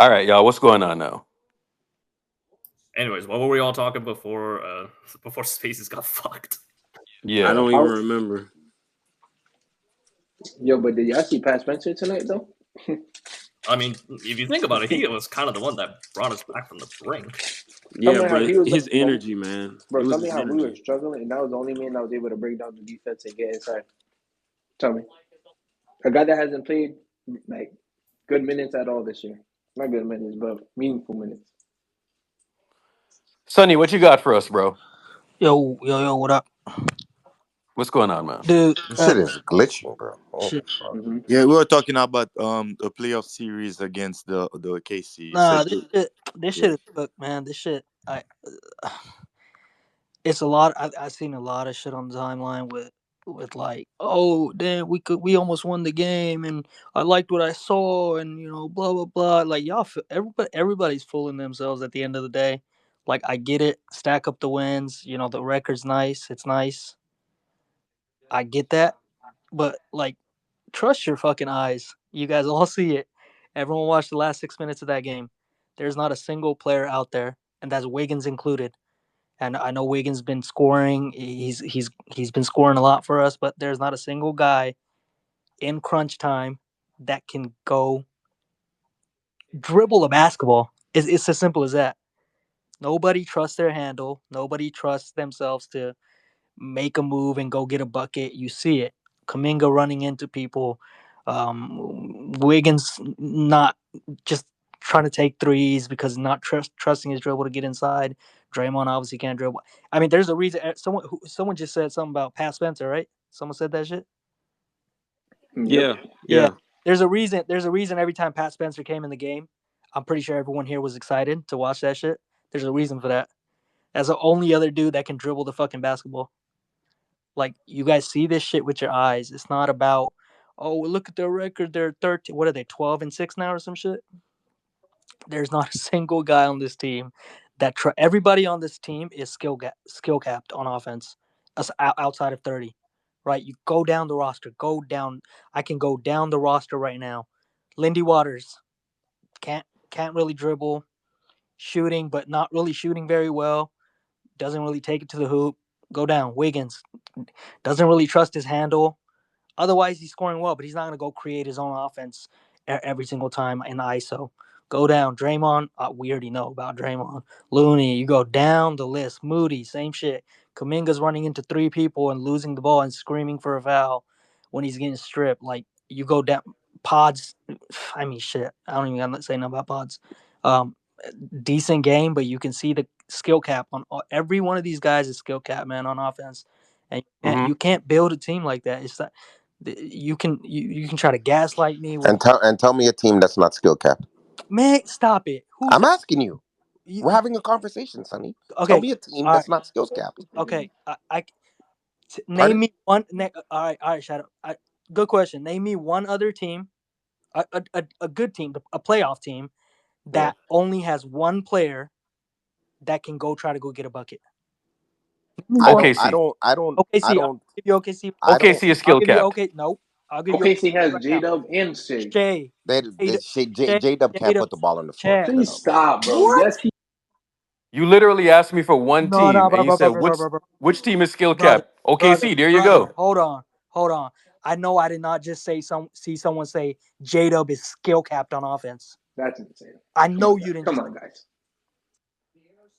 All right, y'all. What's going on now? Anyways, what were we all talking before? Before Spaces got fucked. I Yeah. don't even remember. Yo, but did y'all see Pat Spencer tonight though? I mean, if you think about it, he was kind of the one that brought us back from the brink. Tell Yeah, me how bro. he was His energy, man. bro. It was Tell me his how we were energy. struggling, and that was the only man that was able to break down the defense and get inside. Tell me, a guy that hasn't played like good minutes at all this year. Not good minutes, but meaningful minutes. Sonny, what you got for us, bro? Yo, what up, What's going on, man? dude? This shit is glitching, bro. Holy Shit. fuck. Mm-hmm. Yeah, we were talking about the playoff series against the KC. You Nah, said this yeah. shit is cooked, man. This shit, it's a lot. I seen a lot of shit on the timeline with like, oh damn, we almost won the game, and I liked what I saw, and blah blah blah. Like y'all, everybody's fooling themselves at the end of the day. Like I get it, stack up the wins. The record's nice. It's nice. I get that, but like, trust your fucking eyes. You guys all see it. Everyone watched the last 6 minutes of that game. There's not a single player out there, and that's Wiggins included. And I know Wiggins been scoring. He's been scoring a lot for us, but there's not a single guy in crunch time that can go dribble a basketball. It's as simple as that. Nobody trusts their handle. Nobody trusts themselves to make a move and go get a bucket. You see it. Kaminga running into people. Wiggins not just trying to take threes because not trusting his dribble to get inside. Draymond obviously can't dribble. I mean, there's a reason. Someone just said something about Pat Spencer, right? Someone said that shit. Yep. Yeah, Yeah. yeah. There's a reason. There's a reason every time Pat Spencer came in the game, I'm pretty sure everyone here was excited to watch that shit. There's a reason for that. As the only other dude that can dribble the fucking basketball. Like you guys see this shit with your eyes. It's not about, oh, look at their record. They're 13. What are they? 12-6 now or some shit. There's not a single guy on this team everybody on this team is skill capped on offense, outside of 30. Right? You go down the roster. Go down. I can go down the roster right now. Lindy Waters can't really dribble, shooting, but not really shooting very well. Doesn't really take it to the hoop. Go down. Wiggins doesn't really trust his handle. Otherwise, he's scoring well, but he's not going to go create his own offense every single time in the ISO. Go down. Draymond, we already know about Draymond. Looney, you go down the list. Moody, same shit. Kaminga's running into three people and losing the ball and screaming for a foul when he's getting stripped. Like, you go down. Pods, I mean, shit. I don't even got to say nothing about Pods. Um, Decent game, but you can see the skill cap on every one of these guys is skill cap, man, on offense. And Mm-hmm. you can't build a team like that. It's not, you can try to gaslight me with And tell me a team that's not skill capped. man. Stop it. I'm asking you. You, We're having a conversation, Sonny. Tell okay? me a team All right. that's not skills capped. Okay. Name Pardon? me one. All right. Shut up. Good question. Name me one other team, a good team, a playoff team that only has one player that can go try to go get a bucket. OKC. OKC. I'll give you OKC. OKC is I'll skill give you capped. OK. No, I'll give you OKC OKC has right J now. Dub and Shea. Shay. J Dub can't put the ball on the floor. Chad. Please stop, bro. What? Yes, he. You literally asked me for one No, team, and you said bro. which team is skill Brother, capped? OKC. There you brother. go. Hold on. I know I did not just see someone say J Dub is skill capped on offense. That's insane. I know you didn't. Come on, guys.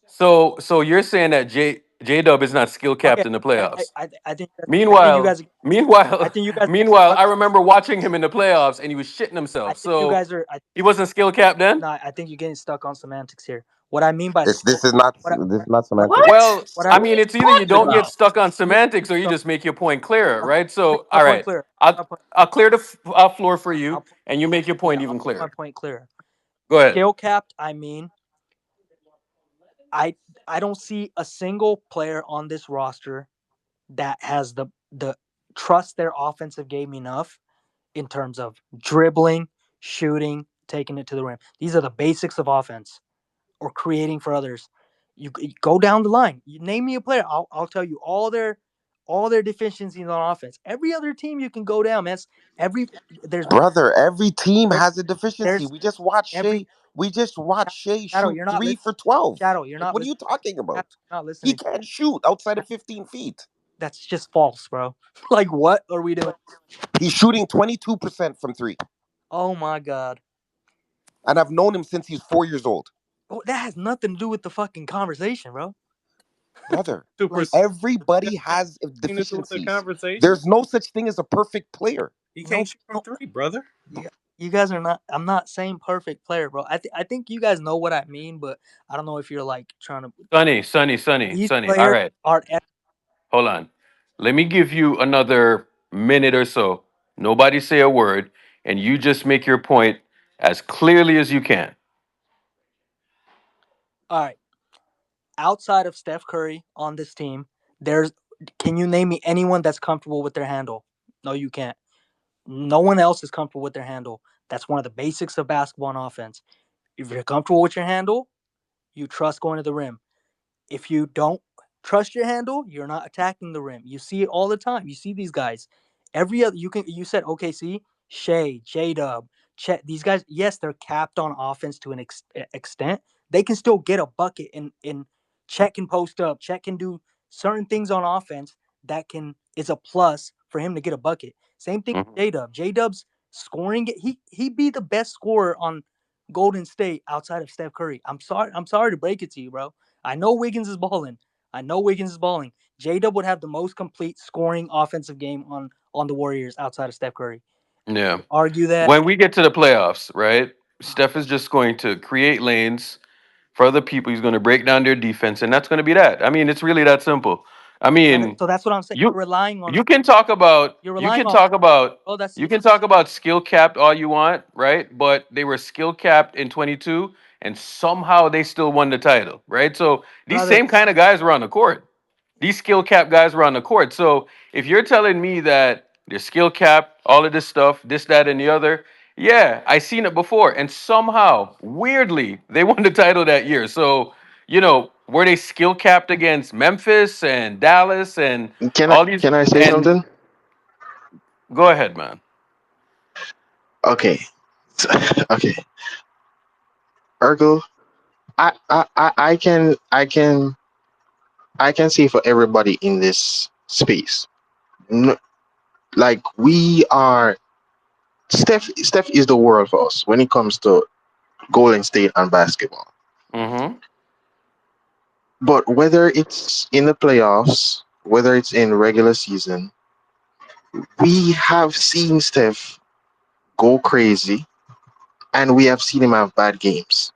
So you're saying that J Dub is not skill capped Okay, in the playoffs? I think you Meanwhile, guys. I meanwhile, think you guys. meanwhile, I remember watching him in the playoffs, and he was shitting I himself. think you So guys are. he wasn't skill capped then. No, I think you're getting stuck on semantics here. What I mean by This skill. this is not What I, this is not what, semantics. Well, What? what I I, What are mean, you it's either you talking don't get about? stuck on yeah, semantics or you so just make your point clearer, right? make So, my all point right, clear. I'll clear the floor for you, I'll, and you make your point I'll even make my clearer. point clear. Go ahead. Skill capped, I mean, I I don't see a single player on this roster that has the trust their offensive game enough in terms of dribbling, shooting, taking it to the rim. These are the basics of offense or creating for others. You go down the line. You name me a player. I'll tell you all their all their deficiencies on offense. Every other team you can go down, man. There's Brother, every team There's- has a deficiency. there's We just watched every- Shea. We just watched Shea Shadow, shoot you're not 3 for 12. Shadow, you're not What are you talking about? Not He listening. can't shoot outside of 15 feet. That's just false, bro. Like, what are we doing? He's shooting 22% from 3. Oh my god. And I've known him since he's 4 years old. Oh, that has nothing to do with the fucking conversation, bro. Brother, 2%. everybody has deficiencies. There's no such thing as a perfect player. He can't shoot from 3, brother. You guys are not. I'm not saying perfect player, bro. I think you guys know what I mean, but I don't know if you're like trying to. Sonny. These All players right. are. Hold on. Let me give you another minute or so. Nobody say a word, and you just make your point as clearly as you can. All right. Outside of Steph Curry on this team, can you name me anyone that's comfortable with their handle? No, you can't. No one else is comfortable with their handle. That's one of the basics of basketball and offense. If you're comfortable with your handle, you trust going to the rim. If you don't trust your handle, you're not attacking the rim. You see it all the time. You see these guys. You said OKC, Shea, J-Dub, Chet. These guys, yes, they're capped on offense to an extent. They can still get a bucket in Chet can post up. Chet can do certain things on offense that is a plus for him to get a bucket. Same thing with J-Dub. J-Dub's scoring, he'd be the best scorer on Golden State outside of Steph Curry. I'm sorry to break it to you, bro. I know Wiggins is balling. J-Dub would have the most complete scoring offensive game on the Warriors outside of Steph Curry. Yeah. Argue that. When we get to the playoffs, right? Steph is just going to create lanes for other people. He's going to break down their defense, and that's going to be that. I mean, it's really that simple. I mean, so that's what I'm saying. You're relying on. You can talk about. You're You relying can on. talk about. Oh, that's. You can talk about skill capped all you want, right? But they were skill capped in 22, and somehow they still won the title, right? So these same kind of guys were on the court. These skill cap guys were on the court. So if you're telling me that they're skill cap, all of this stuff, this, that, and the other, yeah, I seen it before. And somehow, weirdly, they won the title that year. So, were they skill capped against Memphis and Dallas and all these? Can I say something? Go ahead, man. Okay. Okay. Urkel, I can see for everybody in this space. Like we are Steph is the world for us when it comes to Golden State and basketball. Mm-hmm. But whether it's in the playoffs, whether it's in regular season, we have seen Steph go crazy and we have seen him have bad games.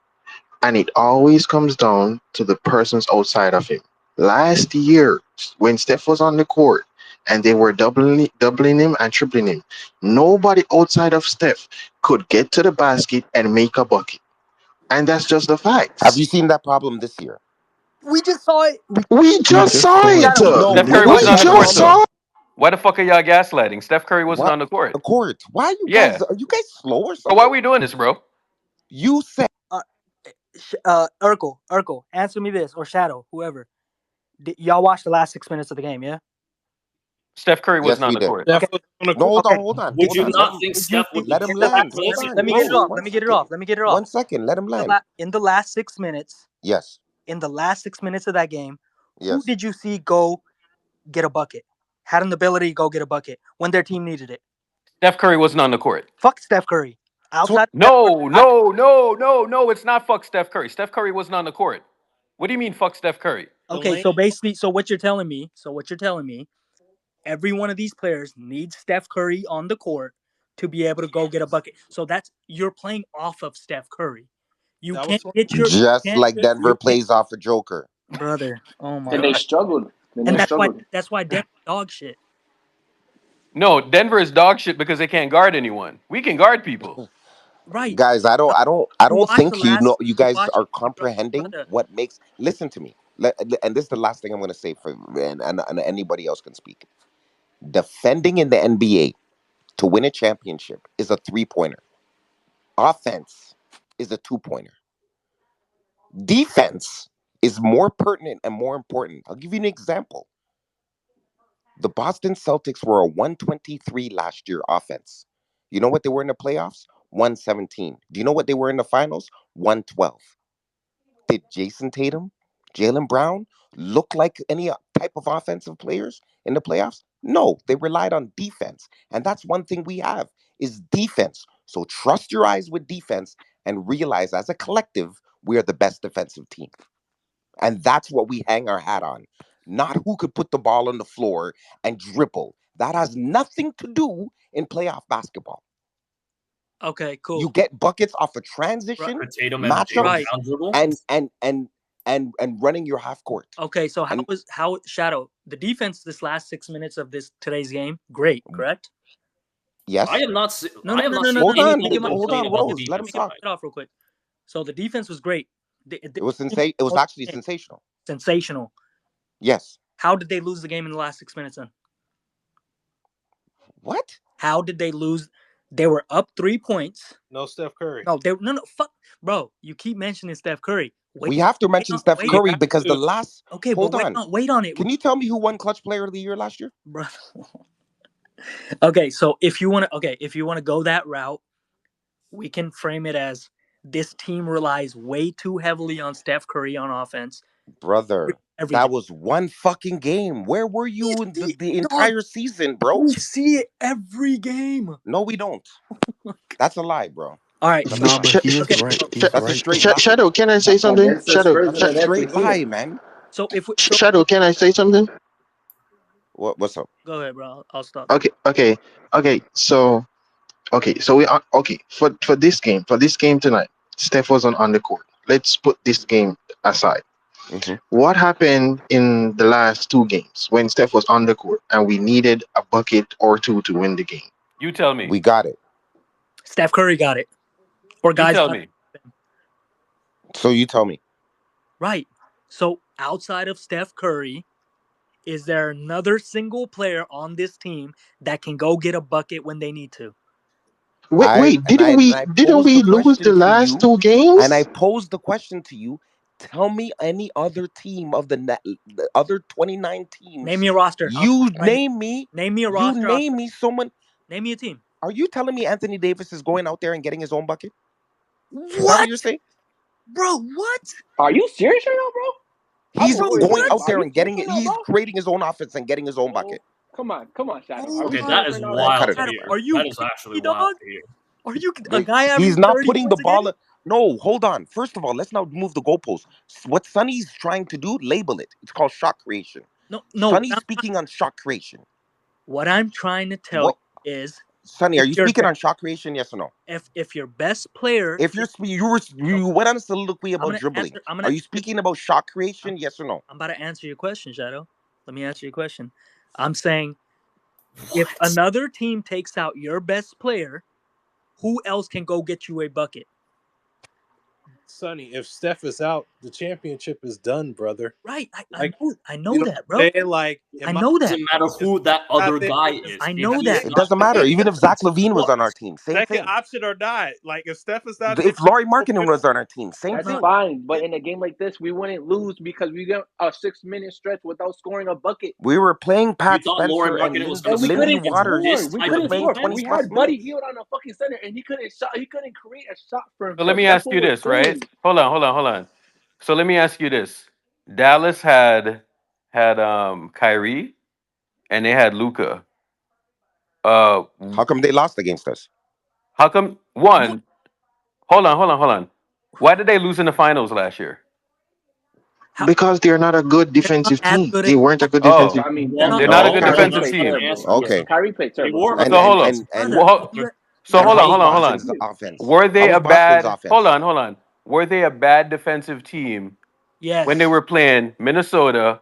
And it always comes down to the persons outside of him. Last year, when Steph was on the court and they were doubling him and tripling him, nobody outside of Steph could get to the basket and make a bucket. And that's just the facts. Have you seen that problem this year? We just saw it. We just saw it. Steph Curry wasn't on the court, though. Why the fuck are y'all gaslighting? Steph Curry wasn't on the court. The court. Why are you guys? Are you guys slow or something? Why are we doing this, bro? You said. Urkel, answer me this, or Shadow, whoever. Y'all watched the last 6 minutes of the game, yeah? Steph Curry wasn't on the court. Okay. No, hold on. Would you not think Steph would let him land? Let me get it off. 1 second. Let him land. In the last 6 minutes. Yes. In the last 6 minutes of that game, yes. Who did you see go get a bucket? Had an ability to go get a bucket when their team needed it? Steph Curry wasn't on the court. Fuck Steph Curry. Outside. No. It's not fuck Steph Curry. Steph Curry wasn't on the court. What do you mean fuck Steph Curry? Okay, so basically, what you're telling me, every one of these players needs Steph Curry on the court to be able to go get a bucket. So you're playing off of Steph Curry. You can't get your just like Denver plays off a Joker, brother. Oh my! And they struggled. That's why Denver dog shit. No, Denver is dog shit because they can't guard anyone. We can guard people. Right, guys. I don't think you guys are comprehending what makes. Listen to me, and this is the last thing I'm going to say and anybody else can speak. Defending in the NBA to win a championship is a 3-pointer. Offense is a 2-pointer. Defense is more pertinent and more important. I'll give you an example. The Boston Celtics were a 123 last year offense. You know what they were in the playoffs? 117. Do you know what they were in the finals? 112. Did Jason Tatum, Jalen Brown look like any type of offensive players in the playoffs? No, they relied on defense. And that's one thing we have is defense. So trust your eyes with defense and realize as a collective, we are the best defensive team. And that's what we hang our hat on. Not who could put the ball on the floor and dribble. That has nothing to do in playoff basketball. Okay, cool. You get buckets off of transition, Right. Tatum and matchups, Right. Brown dribble. and running your half court. Okay, so And- how Shadow the defense this last 6 minutes of today's game? Great, correct? Yes. I am not. No, I am no, not no, seeing no, Hold no, on, anything hold on, complaining about the Rose. Let him defense talk. tonight. Get off real quick. So the defense was great. It was It was actually sensational. Sensational. Yes. How did they lose the game in the last 6 minutes then? What? How did they lose? They were up 3 points. No Steph Curry. No, fuck, bro. You keep mentioning Steph Curry. We have to mention Steph Curry because the last. Okay, hold but on. wait on it. Can you tell me who won Clutch Player of the Year last year? Bro. Okay, so if you want to go that route, we can frame it as this team relies way too heavily on Steph Curry on offense. Brother, that was one fucking game. Where were you in the entire season, bro? We see it every game. No, we don't. That's a lie, bro. All right. No, but he is right. He's That's a right. straight lie. Shadow, can I say something? Shadow, That's a straight lie, man. So if Shadow, can I say something? What's up? Go ahead, bro. I'll stop. Okay. So we are okay for this game tonight. Steph was on the court. Let's put this game aside. Mm-hmm. What happened in the last 2 games when Steph was on the court and we needed a bucket or two to win the game? You tell me. We got it. Steph Curry got it. Or guys tell me. So you tell me. Right. So outside of Steph Curry, is there another single player on this team that can go get a bucket when they need to? Didn't we lose the last 2 games? And I posed the question to you. Tell me any other team of the other 29 teams. Name me a roster. Name me a roster. You name me someone. Name me a team. Are you telling me Anthony Davis is going out there and getting his own bucket? What? Is that what you're saying? Bro, what? Are you serious right now, bro? He's going out there and getting it. He's creating his own offense and getting his own bucket. Come on, Shadow. Okay, that is wild to hear. Are you that is actually wild to hear. Are you a guy? He's not putting the ball. No, hold on. First of all, let's not move the goalposts. What Sonny's trying to do, label it. It's called shot creation. No. Sonny's speaking on shot creation. What I'm trying to tell you is, Sonny, are you speaking on shot creation? Yes or no? If your best player, if you went on a soliloquy about dribbling, are you speaking about shot creation? Yes or no? I'm about to answer your question, Shadow. Let me answer your question. I'm saying, if another team takes out your best player, who else can go get you a bucket? Sonny, if Steph is out, the championship is done, brother. Right. I know that, bro. I know that. It doesn't matter who that other guy is. I know that. It doesn't matter. Even if Zach LaVine was on our team, same second thing. option or not. Like if Steph is out, if Lauri Markkanen was on our team, same thing. That's fine. But in a game like this, we wouldn't lose because we got a 6-minute stretch without scoring a bucket. We were playing Pat Laurie Spencer and Lindy Waters. We couldn't score. We had Buddy Hield on a fucking center, and he couldn't create a shot for himself. So let me ask you this, right? Hold on. So let me ask you this: Dallas had Kyrie, and they had Luka. How come they lost against us? How come one? Hold on. Why did they lose in the finals last year? Because they're not a good defensive team. They weren't a good defensive team. They're not a good defensive team. Okay. Kyrie played terrible. So hold on. Were they a bad? Hold on. Were they a bad defensive team? Yes. When they were playing Minnesota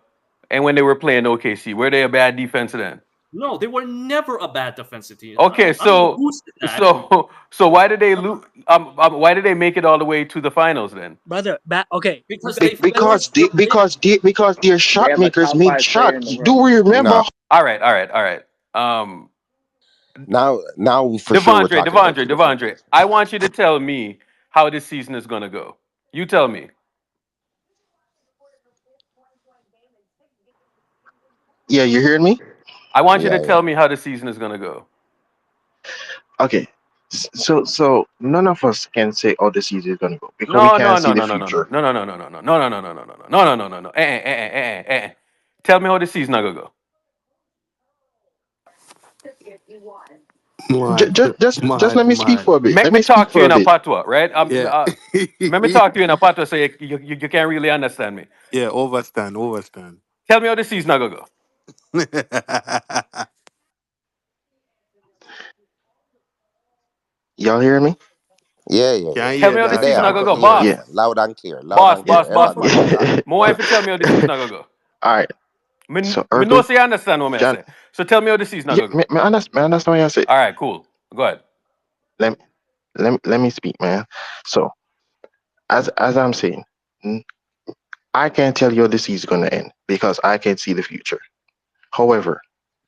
and when they were playing OKC, were they a bad defense then? No, they were never a bad defensive team. Okay, so why did they lose? Why did they make it all the way to the finals then, brother? Okay, because their shot makers made shots. Do we remember? No. All right. Now for Devondre, I want you to tell me how this season is gonna go. You tell me. Yeah, you hearing me? I want you to Yeah, tell yeah. me how the season is gonna go. Okay. So none of us can say how the season is gonna go because we No, no, can't see no, the no, no, no, no, future. no, no, no, no, no, no, no, no, no, no, no, no, no, no, no, no, no. Tell me how the season gonna go. Mad, Just let mad, me speak mad. for a bit. Make Let me me speak talk to you for a in a bit. patois, right? Yeah. Let me talk to you in a patois so you can't really understand me. Yeah, overstand, overstand. Tell me how the season gonna go. Y'all hear me? Yeah, yeah, yeah. Can't Tell hear me how the We're that. season there. Can't gonna cut go, the Clear, boss. Yeah. wire. man. Loud and clear. Loud Boss, and Yeah. clear. boss, boss, Everybody man. talk. More wife tell me how the season gonna go. All right. Me, So me know early, say you understand what I John. say. So tell me how the season Yeah, gonna go. me understand what you say. All right, cool. Go ahead. Let let me speak, man. So as I'm saying, mm, I can't tell you how the season's gonna end because I can't see the future. However,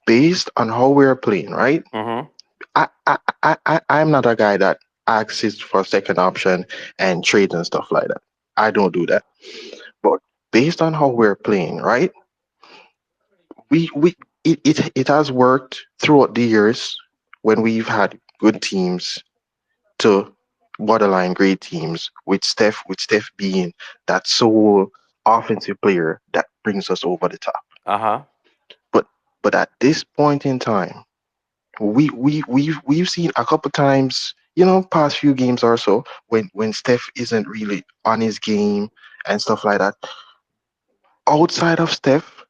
based on how we're playing, right? Mm-hmm. I'm not a guy that asks for second option and trades and stuff like that. I don't do that. But based on how we're playing, right? We it has worked throughout the years when we've had good teams to borderline great teams with Steph being that sole offensive player that brings us over the top. Uh-huh. But at this point in time, we've seen a couple times, past few games or so when Steph isn't really on his game and stuff like that. Outside of Steph,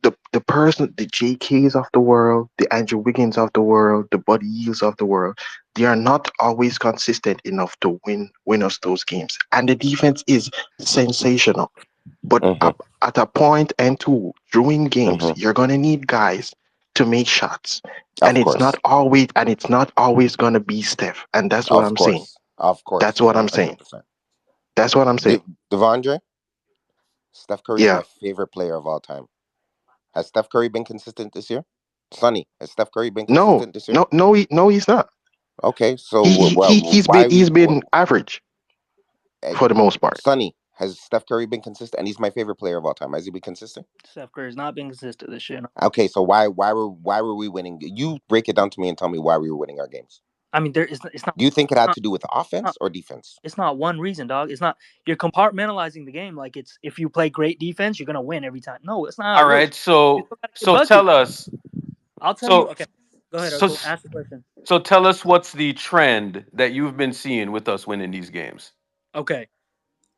the JKs of the world, the Andrew Wiggins of the world, the Buddy Yields of the world, they are not always consistent enough to win us those games. And the defense is sensational. But Mm-hmm. at a point and two during games, Mm-hmm. you're gonna need guys to make shots. And Of it's not always gonna be Steph. And that's what Of I'm saying. course. Of That's course. what I'm saying. 100%. That's what I'm saying. Devondre, Steph Curry is Yeah. my favorite player of all time. Has Steph Curry been consistent this year? Sonny, has Steph Curry been No, consistent this year? no, he's not. Okay, so He's been why? he's been average for the most part. Sonny, has Steph Curry been consistent? And he's my favorite player of all time. Has he been consistent? Steph Curry's not been consistent this year. No. Okay, so why were we winning? You break it down to me and tell me why we were winning our games. I mean, it's not. Do you think it It's had not, to do with offense or defense? it's not one reason, dog. It's not. You're compartmentalizing the game like it's if you play great defense, you're gonna win every time. No, it's not how All it works. right. You So still gotta hit so buckets. tell us. I'll tell you. So Okay, go ahead. so Go ask the question. so tell us what's the trend that you've been seeing with us winning these games. Okay,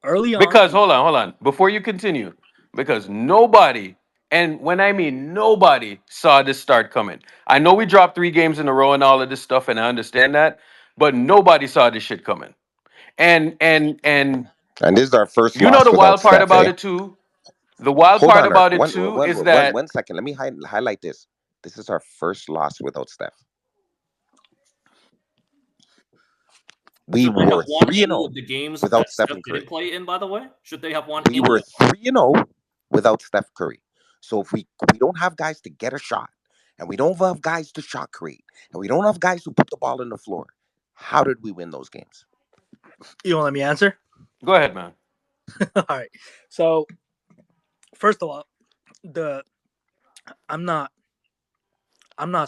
early on, Because hold on, before you continue, because nobody, and when I mean nobody, saw this start coming. I know we dropped 3 games in a row and all of this stuff, and I understand that, but nobody saw this shit coming. And And this is our first you know loss the without wild part Steph, about eh? it too. The wild Hold part on, about it one, too one, is one, that 1 second. Let me highlight this. This is our first loss without Steph. We Should they have were won 3 and any 0 of the games without that Stephen Steph didn't Curry. play in? By the way, should they have won We any were of them? 3 and 0 without Steph Curry. So if we don't have guys to get a shot, and we don't have guys to shot create, and we don't have guys who put the ball on the floor, how did we win those games? you want to let me answer? go ahead, man. All right. So first of all, the I'm not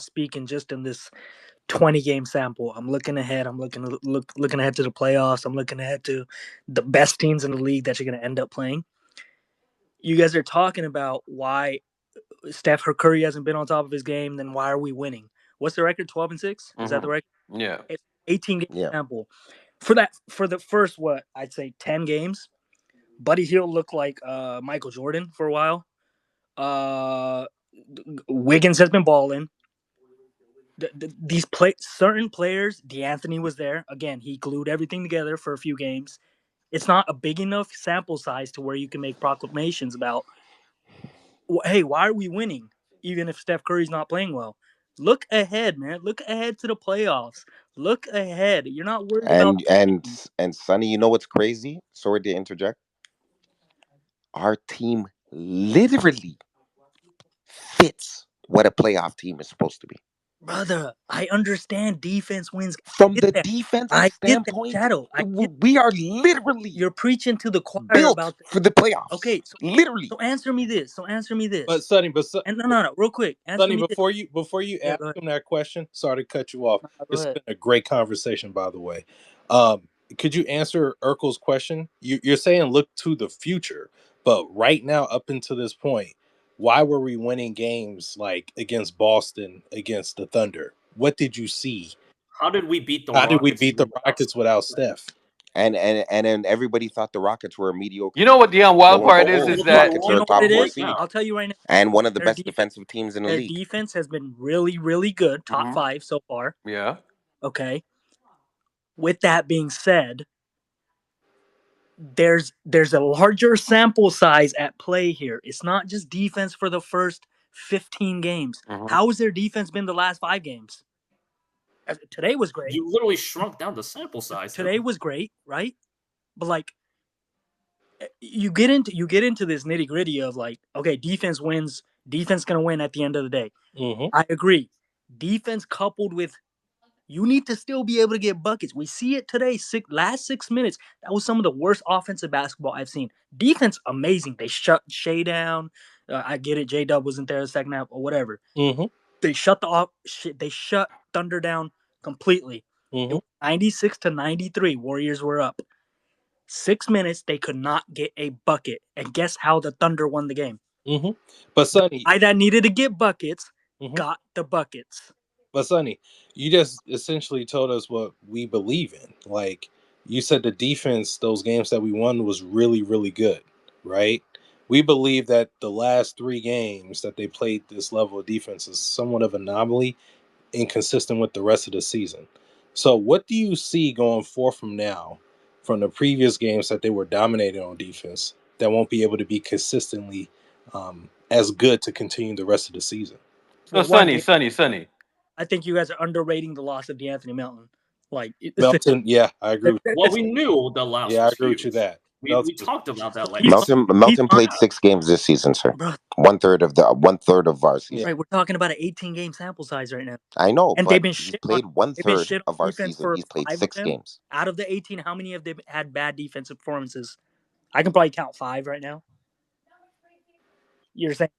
speaking just in this 20 game sample. I'm looking ahead. I'm looking ahead to the playoffs. I'm looking ahead to the best teams in the league that you're going to end up playing. You guys are talking about why Steph Curry hasn't been on top of his game. Then why are we winning? What's the record? 12-6. Is that the record? Yeah. 18 game Yeah. sample. For the first what I'd say 10 games, Buddy Hield looked like Michael Jordan for a while. Wiggins has been balling. Certain players, D'Anthony was there again. He glued everything together for a few games. It's not a big enough sample size to where you can make proclamations about, hey, why are we winning? Even if Steph Curry's not playing well. Look ahead, man. Look ahead to the playoffs. Look ahead. You're not worried about. And Sonny, you know what's crazy? Sorry to interject. Our team literally fits what a playoff team is supposed to be. Brother, I understand defense wins. From the defensive I get that, standpoint, Shadow. we are literally You're preaching to the choir built about for the playoffs. Okay, literally. So answer me this. But Sonny, And no, real quick. Answer Sonny, me before you ask him that question, sorry to cut you off. It's been a great conversation, by the way. Could you answer Urkel's question? You're saying look to the future, but right now, up until this point, why were we winning games like against Boston, against the Thunder? What did you see? How did we beat the How Rockets? did we beat the Rockets without Steph? And then everybody thought the Rockets were a mediocre. You know what the wild part is the that Rockets are a top 4 seed. I'll tell you right now. And one of the best defensive teams in the their league. Defense has been really, really good. Top 5 so far. Yeah. Okay. With that being said, there's a larger sample size at play here. It's not just defense for the first 15 games. How has their defense been the last 5 games? Today was great. You literally shrunk down the sample size. Today was great, right? But like, you get into this nitty gritty of like, okay, defense wins. Defense gonna win at the end of the day. I agree. Defense coupled with, you need to still be able to get buckets. We see it today. Last 6 minutes, that was some of the worst offensive basketball I've seen. Defense, amazing. They shut Shea down. I get it. J-Dub wasn't there the second half or whatever. They shut they shut Thunder down completely. 96-93. Warriors were up. 6 minutes, they could not get a bucket. And guess how the Thunder won the game? But Sonny, I that needed to get buckets, got the buckets. But Sonny, you just essentially told us what we believe in. Like you said, the defense, those games that we won was really, really good, right? We believe that the last 3 games that they played this level of defense is somewhat of an anomaly, inconsistent with the rest of the season. So what do you see going forward from now, from the previous games that they were dominating on defense, that won't be able to be consistently as good to continue the rest of the season? So Sonny. I think you guys are underrating the loss of DeAnthony Melton. Like Melton, yeah, I agree. Well, we knew the loss. Yeah, I was agree huge. with you that. We talked about that. Like Melton played 6 games this season, sir. One third of our season. Right, we're talking about an 18-game sample size right now. I know, and but they've been he played 1/3 of our season. He's played 6 games. Out of the 18, how many of them had bad defensive performances? I can probably count 5 right now. You're saying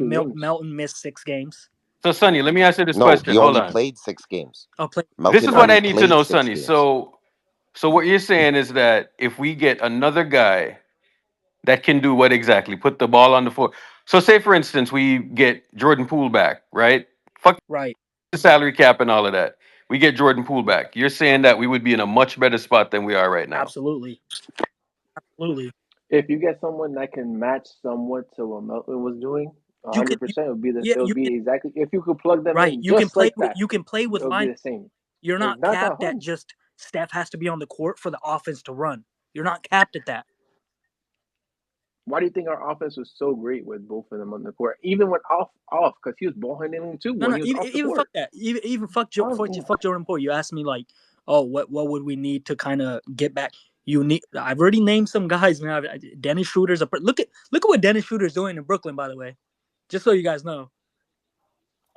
Melton missed 6 games. So Sonny, let me answer this question. He only played 6 games. This is what I need to know, Sonny. So what you're saying is that if we get another guy that can do what exactly? Put the ball on the floor. So say for instance we get Jordan Poole back, right? Fuck right. The salary cap and all of that. We get Jordan Poole back. You're saying that we would be in a much better spot than we are right now. Absolutely. If you get someone that can match somewhat to what Melton was doing, 100% would be exactly. If you could plug them in, you can play. That, you can play with line. The same. You're not capped at just Steph has to be on the court for the offense to run. You're not capped at that. Why do you think our offense was so great with both of them on the court? Even when off, because he was ball handling too. Even fuck that. Even fuck Jordan Poole. You asked me like, oh, what would we need to kind of get back? I've already named some guys, man. Dennis Schroeder's look at what Dennis Schroeder's doing in Brooklyn, by the way. Just so you guys know.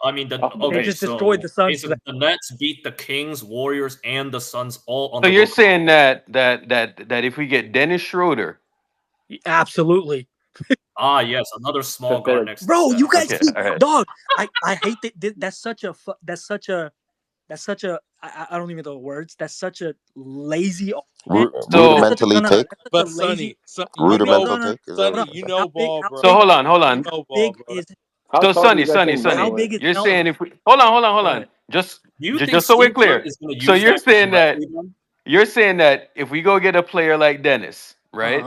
I mean, they just destroyed the Suns. The Nets beat the Kings, Warriors, and the Suns all on. So you're saying that if we get Dennis Schroeder, absolutely. Yes, another small guard next. Bro, to you guys, right. dog. I hate that. That's such a. I don't even know the words. That's such a lazy. Rudimentally take. But Sonny, rudimental take. Sonny, you know ball, bro. So hold on. So Sonny, big you're saying if we hold on. Just so we're clear. So you're saying that if we go get a player like Dennis, right?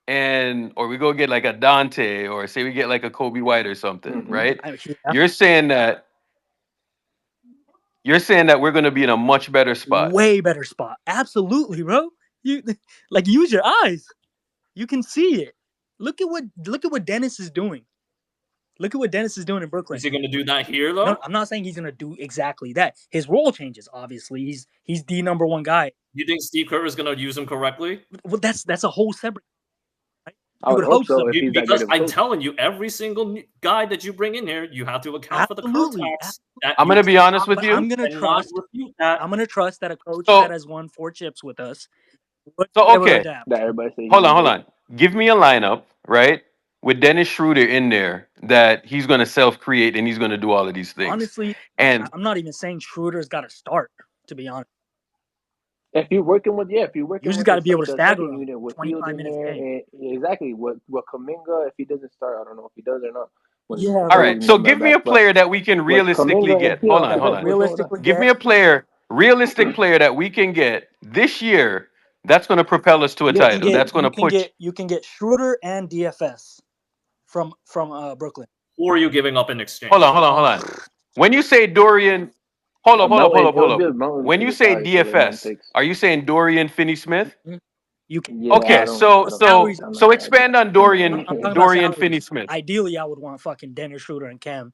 Or we go get like a Dante, or say we get like a Kobe White or something, right? You're saying that we're going to be in a much better spot. Way better spot. Absolutely, bro. You use your eyes. You can see it. Look at what Dennis is doing. Look at what Dennis is doing in Brooklyn. Is he going to do that here, though? No, I'm not saying he's going to do exactly that. His role changes, obviously. He's the number 1 guy. You think Steve Kerr is going to use him correctly? Well, that's a whole separate. Right? I You would would hope hope so so. if he's that great Because of a I'm coach. telling you, every single guy that you bring in here, you have to account for the Absolutely. contacts. That I'm you gonna be honest with But you. I'm gonna cannot trust. refute that. I'm gonna trust that a coach So that has won 4 chips with us would so be able to okay, adapt. That everybody say hold he's on. great. Give me a lineup, right? With Dennis Schroeder in there that he's gonna self-create and he's gonna do all of these things. Honestly, And I'm not even saying Schroeder's got to start. To be honest, If you're working with you just got to be able to the stagger second him unit with 25 Field in minutes a there, game. and exactly what Kuminga, if he doesn't start, I don't know if he does or not. Yeah, all but right, so give me a player that we can With realistically Kuminga, get. if he Hold don't on, start, hold but on. what's wrong with that? realistically, Give me a realistic player that we can get this year that's going to propel us to a title. That's going to put. you can get Schroeder and DFS from Brooklyn. Who are you giving up in exchange? Hold on. When you say Dorian, hold up. It was good Mountain When to you the say side for the young DFS, picks. are you saying Dorian Finney-Smith? You can. Yeah, Okay, I don't Salaries. I'm not so gonna expand on I'm Dorian talking about Dorian salaries. Finney-Smith. Ideally, I would want fucking Dennis Schroeder and Cam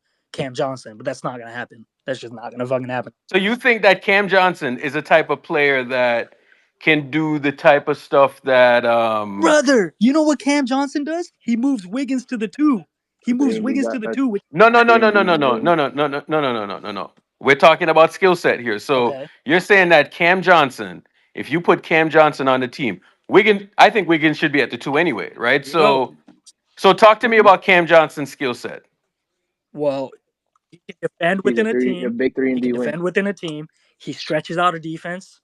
Johnson, but that's not gonna happen. That's just not gonna fucking happen. So you think that Cam Johnson is a type of player that can do the type of stuff that Brother, you know what Cam Johnson does? He moves Wiggins to the 2. He moves Wiggins to the 2. No. We're talking about skill set here. So Okay. you're saying that Cam Johnson, if you put Cam Johnson on the team, I think Wiggins should be at the 2 anyway, right? There you go. So talk to me about Cam Johnson's skill set. Well, he can defend He's within a a team. big 3 and He D can wing. defend within a team. He stretches out a defense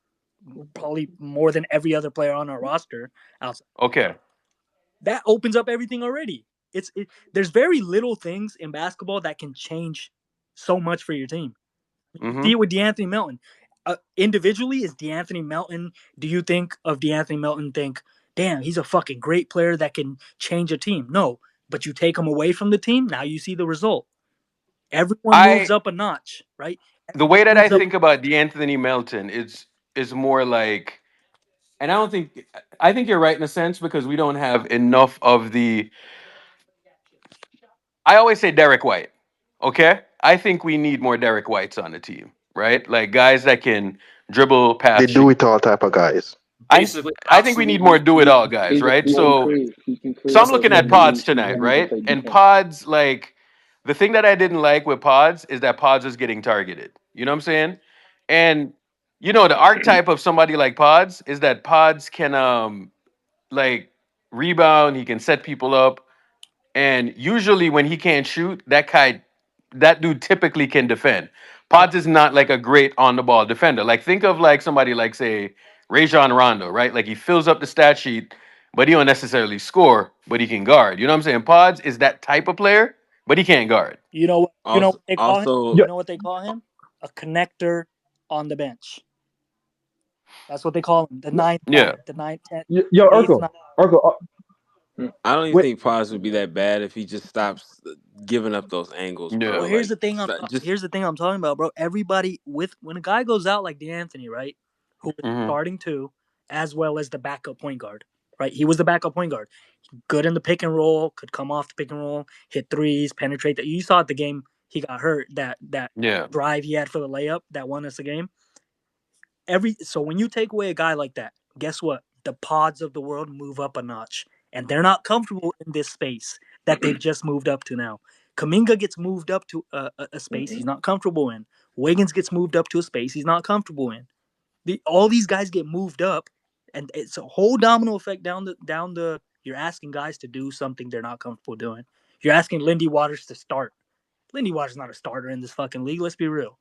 probably more than every other player on our roster outside. Okay. That opens up everything already. There's very little things in basketball that can change so much for your team. You see it with DeAnthony Melton. Individually, is DeAnthony Melton? Do you think of DeAnthony Melton? Think, damn, he's a fucking great player that can change a team. No, but you take him away from the team. Now you see the result. Everyone moves up a notch, right? The way that I think about DeAnthony Melton is more like, and I think you're right in a sense because we don't have enough of the. I always say Derek White. Okay, I think we need more Derek Whites on the team, right? Like guys that can dribble, pass. They do it all type of guys. Basically, I think we need more do it all guys, right? So I'm looking at Pods tonight, right? And Pods, like the thing that I didn't like with Pods is that Pods was getting targeted. You know what I'm saying? And you know the archetype of somebody like Pods is that Pods can like rebound, he can set people up, and usually when he can't shoot, that dude typically can defend. Pods is not like a great on the ball defender. Like think of like somebody like say Rajon Rondo, right? Like he fills up the stat sheet, but he don't necessarily score, but he can guard. You know what I'm saying? Pods is that type of player, but he can't guard. You know what they call him? Also, You know what they call him? A connector on the bench. That's what they call him. The 9th Yeah. the 9th, 10th. Yo, Urkel. I don't even think Pods would be that bad if he just stops giving up those angles, bro. Well, here's Like, the thing. Here's the thing I'm talking about, bro. Everybody when a guy goes out like DeAnthony, right, who is starting 2, as well as the backup point guard, right? He was the backup point guard. Good in the pick and roll, could come off the pick and roll, hit threes, penetrate. You saw at the game he got hurt. That drive he had for the layup that won us the game. So when you take away a guy like that, guess what? The Pods of the world move up a notch, and they're not comfortable in this space that they've just moved up to now. Kuminga gets moved up to a space he's not comfortable in. Wiggins gets moved up to a space he's not comfortable in. All these guys get moved up, and it's a whole domino effect down the. You're asking guys to do something they're not comfortable doing. You're asking Lindy Waters to start. Lindy Waters is not a starter in this fucking league. Let's be real.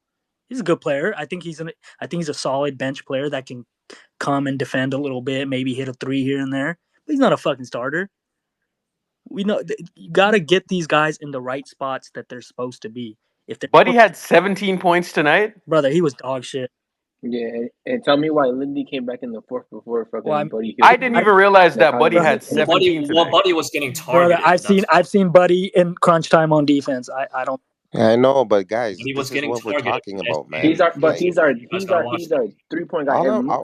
He's a good player. I think he's a solid bench player that can come and defend a little bit, maybe hit a 3 here and there. But he's not a fucking starter. We know you got to get these guys in the right spots that they're supposed to be. Buddy had 17 points tonight. Brother, he was dog shit. Yeah, and tell me why Lindy came back in the 4th before fucking Buddy. I didn't even realize that Buddy had 17 tonight. Buddy was getting targeted. Brother, I've seen Buddy in crunch time on defense. I don't. Yeah, I know, but guys, he was this is what we're talking about, man. He's our 3-point guy.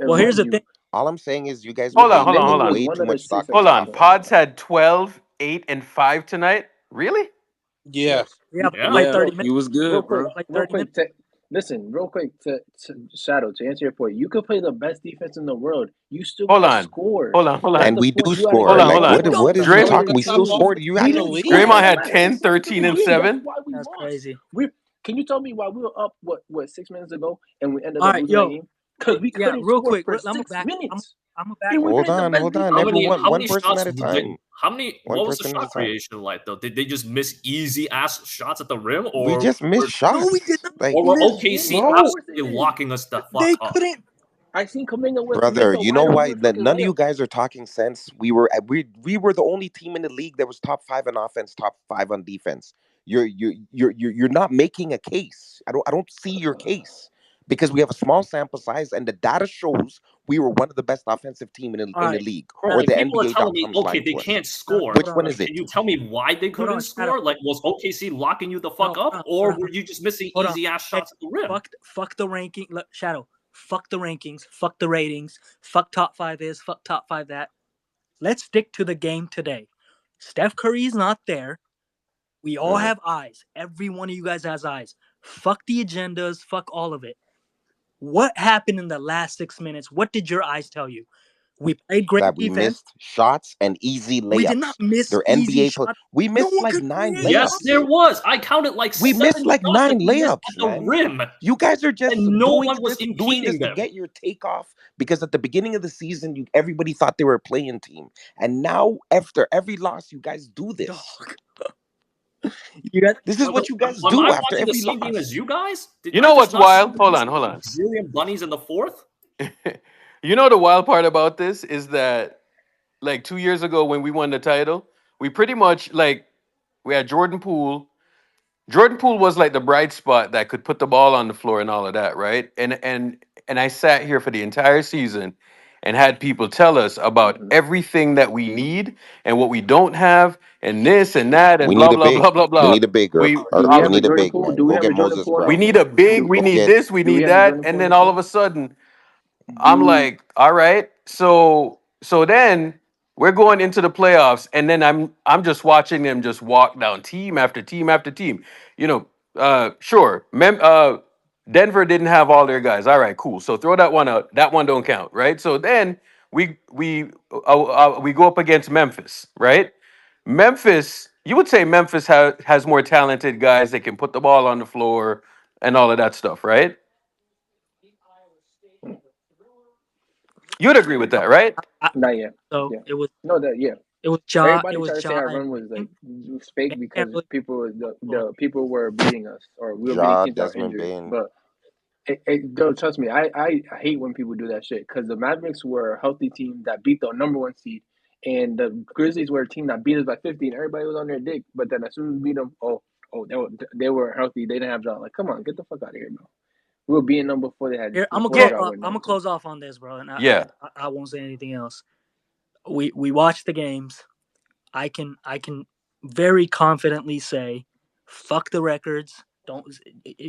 Well, here's the thing. All I'm saying is you guys hold are on. way too much stock. Hold on. Pods had 12, 8, and 5 tonight. Really? Yeah. Yeah, like 30 minutes. He was good, bro. Like 30 minutes. Listen, real quick to Shadow, to answer your point, you could play the best defense in the world. You still Hold gotta on. score. Hold on. Hold That's on. And the we point. do You gotta score. Hold on. get Hold Like, on. what points. is he That's Draymond. what talking? it We comes still down to. scored. You We guys didn't are score. Draymond It don't had losing. matter. It's 10, not the 13, and game. That's 7. why we That's lost. crazy. Can you tell me why we were up what 6 minutes ago and we ended All up right, losing that yo, game? Because we yeah, couldn't real score quick. for I'm a six back. minutes. I'm a back. And we Hold played the on, best hold on. How defense in the many Everyone, how world. one many person shots at a did they? time. One What was the person at a shot time. creation like though? Did they just miss easy ass shots at the rim, We just missed No, we did shots. not Like, or were miss. OKC Of No, course they absolutely did. locking us the fuck They up? couldn't. I seen Kaminga miss brother, a you wide know why open fucking none of layup. you guys are talking sense? We were the only team in the league that was top 5 on offense, top 5 on defense. You're not making a case. I don't see your case because we have a small sample size and the data shows we were one of the best offensive team All in the right, league, Bro, or like the people are telling me, NBA.com's okay, lying they to us. can't Shadow, score. Which hold on. one Like, is can it? you tell me why they Hold on, couldn't Shadow. score? Like, was OKC locking you the No, fuck up, or were you just missing hold on. easy ass Hey, shots at the rim? fuck the ranking. Look, Shadow. Fuck the rankings. Fuck the ratings. Fuck top 5 this. Fuck top 5 that. Let's stick to the game today. Steph Curry's not there. We all have eyes. Every one of you guys has eyes. Fuck the agendas. Fuck all of it. What happened in the last 6 minutes? What did your eyes tell you? We played great That we defense. missed shots and easy layups. We did not miss They're easy NBA. shots. We No missed one like could 9 create Yes, layups. there was. I counted like We 7 missed like shots 9 that we missed layups, at the man. rim, You guys are just and no doing one was this impeding to them. get your take off because at the beginning of the season, everybody thought they were a playing team, and now after every loss, you guys do this. Dog. You got This is what you guys Am do I after watching the every same game loss. as you guys? Did You I know just what's not see wild? Hold these on. Hold on. Brazilian bunnies in the fourth? You know the wild part about this is that like 2 years ago when we won the title, we pretty much like we had Jordan Poole. Jordan Poole was like the bright spot that could put the ball on the floor and all of that, right? And I sat here for the entire season and had people tell us about Mhm. everything that we need and what we don't have and this and that and We blah need a blah big. blah blah We blah. need a big, We Do we we have a need a Jordan big Poole? man. Do we Go have a get Jordan Moses Poole on we the Brown. need a team? big, Do we Go need get. this, we do we need have a that, Jordan and Poole on then the all of team? a sudden I'm Do like, all right, so then we're going into the playoffs, and then I'm just watching them just walk down team after team after team. You know, sure, Denver didn't have all their guys. All right, cool. So throw that one out. That one don't count, right? So then we go up against Memphis, right? Memphis, you would say Memphis has more talented guys that can put the ball on the floor and all of that stuff, right? You'd agree with that, right? not yet. so Yeah. it was No, that yeah. it was Ja Everybody tried to say our and run was like Bane. fake Bane can't because really people score. the people were beating us or we were beating Ja, teams that were Desmond injured. Bain. But don't trust me. I hate when people do that shit because the Mavericks were a healthy team that beat the #1 seed, and the Grizzlies were a team that beat us by 50, and everybody was on their dick. But then as soon as we beat them, they were healthy. They didn't have Ja. Like, come on, get the fuck out of here, bro. We were beating them before they had Here, I'm before gonna Yeah, Ja close. went I'm there. gonna close off on this, bro, and yeah. I won't say anything else. We watched the games. I can very confidently say, fuck the records. Don't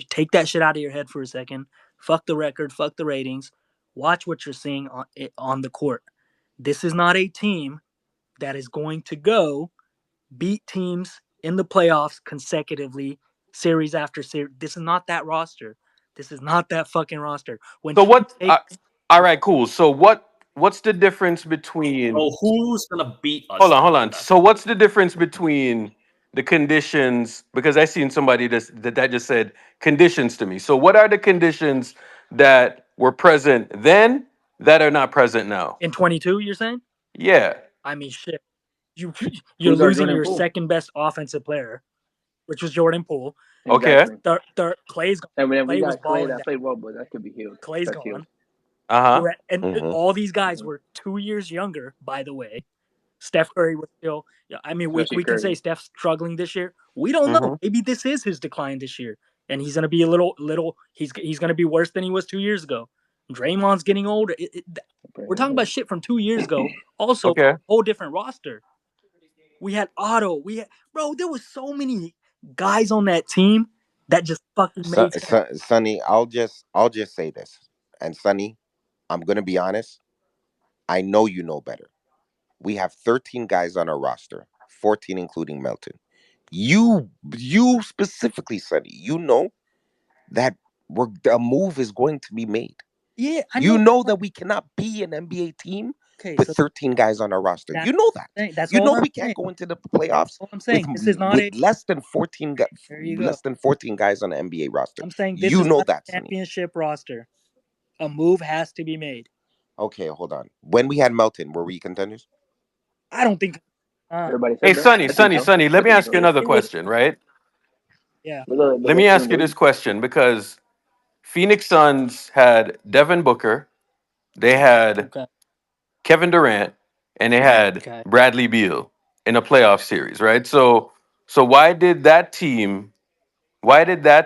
take that shit out of your head for a second. Fuck the record. Fuck the ratings. Watch what you're seeing on the court. This is not a team that is going to go beat teams in the playoffs consecutively, series after series. This is not that roster. This is not that fucking roster. When So teams what? take All right, cool. So what's the difference between? So who's gonna beat us Hold on, then? hold on. That's So what's the difference between the conditions? Because I seen somebody that just said conditions to me. So what are the conditions that were present then that are not present now? in 22, you're saying? Yeah. I mean, shit. You're Who's our losing Jordan your Poole? second best offensive player, which was Jordan Poole. Okay. Exactly. Clay's gone. And then we Clay was got Clay balling that that. played well, but that could be healed. Clay's That's healed. gone. Uh And Mm-hmm. all these guys Mhm. were 2 years younger, by the way. Steph Curry was still. Yeah, I mean, Especially we can say Curry. Steph's struggling this year. We don't huh. know. Maybe this is his decline this year, and he's gonna be a little. He's gonna be worse than he was 2 years ago. Draymond's getting older. We're talking about shit from 2 years ago. Also, Okay. whole different roster. We had Otto. Bro. There was so many guys on that team that just fucking made sense. Sonny, I'll just say this, and Sonny, I'm gonna be honest. I know you know better. We have 13 guys on our roster, 14 including Melton. You specifically, Sonny, you know that A move is going to be made. Yeah, I You know. know that we cannot be an NBA team Okay, with so 13 guys on our roster. that's You know that. that's You all know I'm we can't saying. go into the playoffs All I'm with saying. This is not a. less than 14 There you go. less than 14 guys on the NBA roster. I'm saying this You is know not that, a Sonny. championship roster. A move has to be made. Okay, hold on. When we had Melton, were we contenders? I don't think. Everybody Hey, said that. I think so. Sonny. I Let me think ask you so. another It was. question, right? Yeah. The Let way me team ask you was. this question because Phoenix Suns had Devin Booker, they had Okay. Kevin Durant, and they had Okay. Bradley Beal in a playoff series, right? So why did that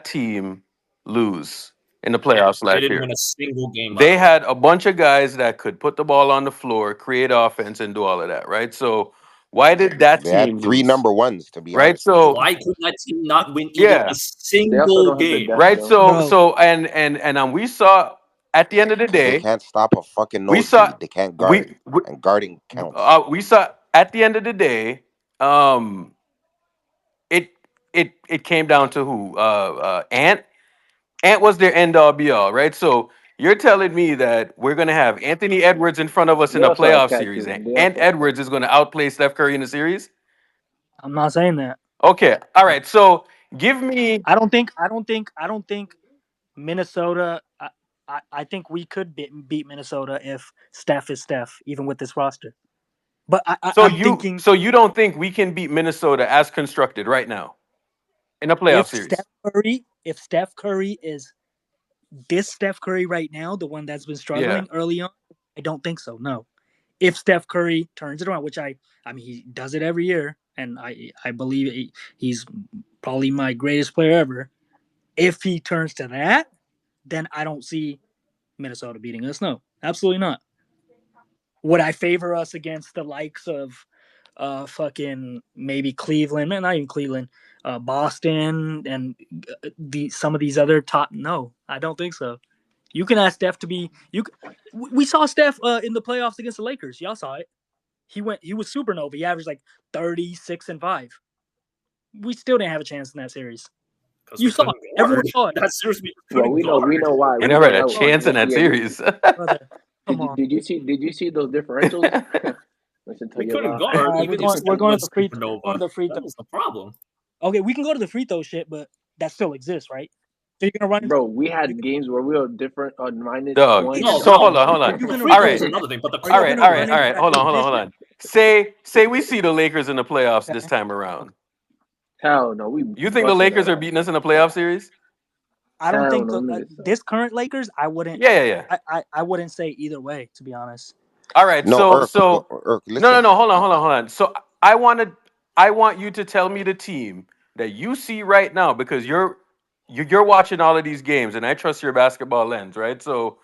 team lose in the playoffs They last didn't year? win a single game, by They the way. had a bunch of guys that could put the ball on the floor, create offense, and do all of that, right? So why did that They had team 3 lose? number ones, to be Right? honest. So Why could that team not win even yeah, a They also single don't have the game? depth, right. though. So Bro. so and we saw at the end of the Because they day, can't stop a fucking we saw nosebleed. They can't guard. we And guarding counts. we saw at the end of the day, um, it it came down to who? Ant. Ant was their end all be all, right? So you're telling me that we're gonna have Anthony Edwards in front of us in They a also have playoff Cat series, too. and They Ant also have Edwards is gonna outplay Steph Curry in the series? I'm not saying that. Okay, all right. So give me. I don't think. Minnesota. I think we could beat Minnesota if Steph is Steph, even with this roster. But I'm thinking So you don't think we can beat Minnesota as constructed right now in a playoff series? if Steph Curry is this Steph Curry right now, the one that's been Yeah. struggling early on, I don't think so. No. If Steph Curry turns it around, which I mean he does it every year, and I believe he's probably my greatest player ever. If he turns to that, then I don't see Minnesota beating us. No, absolutely not. Would I favor us against the likes of fucking maybe Cleveland, man, not even Cleveland, Boston, and some of these other top? No, I don't think so. You can ask Steph to be. We saw Steph in the playoffs against the Lakers. Y'all saw it. He was supernova. He averaged like 36 and 5. We still didn't have a chance in that series. Because You we saw couldn't it. Everyone guard. saw it. That's seriously Well, couldn't we know guard. why. You We never know had a that. chance in that Yeah, series. Brother, come on. Did you see those differentials? Listen to We your couldn't law. guard All right, even if we're Steph going to was the free supernova. That was the problem. Okay, we can go to the free throw shit, but that still exists, right? So you're gonna run. Bro, we had games where we were different on minus Dog. one. No, So no, hold but on. the You're gonna free All throw run is right. into that. another thing. But the Are you gonna run into that Hold position? on. Say we see the Lakers in the playoffs this time around. Hell no, we You think the busted Lakers that are ass. beating us in the playoff series? I don't Hell think no, niggas. this current Lakers. I wouldn't. Yeah. I wouldn't say either way, to be honest. All right. No, So listen. no. Hold on. So I want you to tell me the team that you see right now because you're watching all of these games and I trust your basketball lens, right? So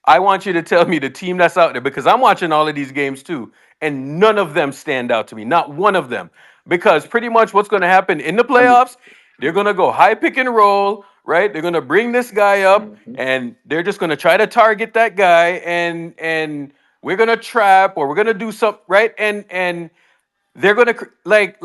I want you to tell me the team that's out there because I'm watching all of these games too and none of them stand out to me, not one of them. Because pretty much what's going to happen in the I mean, playoffs, they're going to go high pick and roll, right? They're going to bring this guy up mhm. and they're just going to try to target that guy and we're going to trap or we're going to do something, right? And they're gonna like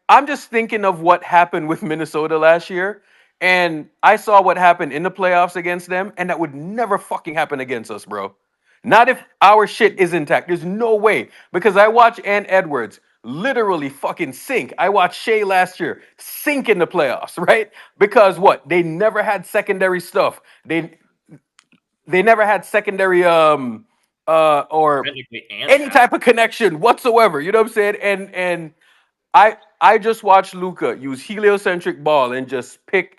I'm just thinking of what happened with Minnesota last year, and I saw what happened in the playoffs against them, and that would never fucking happen against us, bro. Not if our shit is intact. There's no way because I watched Ant Edwards literally fucking sink. I watched Shea last year sink in the playoffs, right? Because what? They never had secondary stuff. They never had secondary or Technically, and any type of connection whatsoever. You know what I'm saying? And I just watched Luca use heliocentric ball and just pick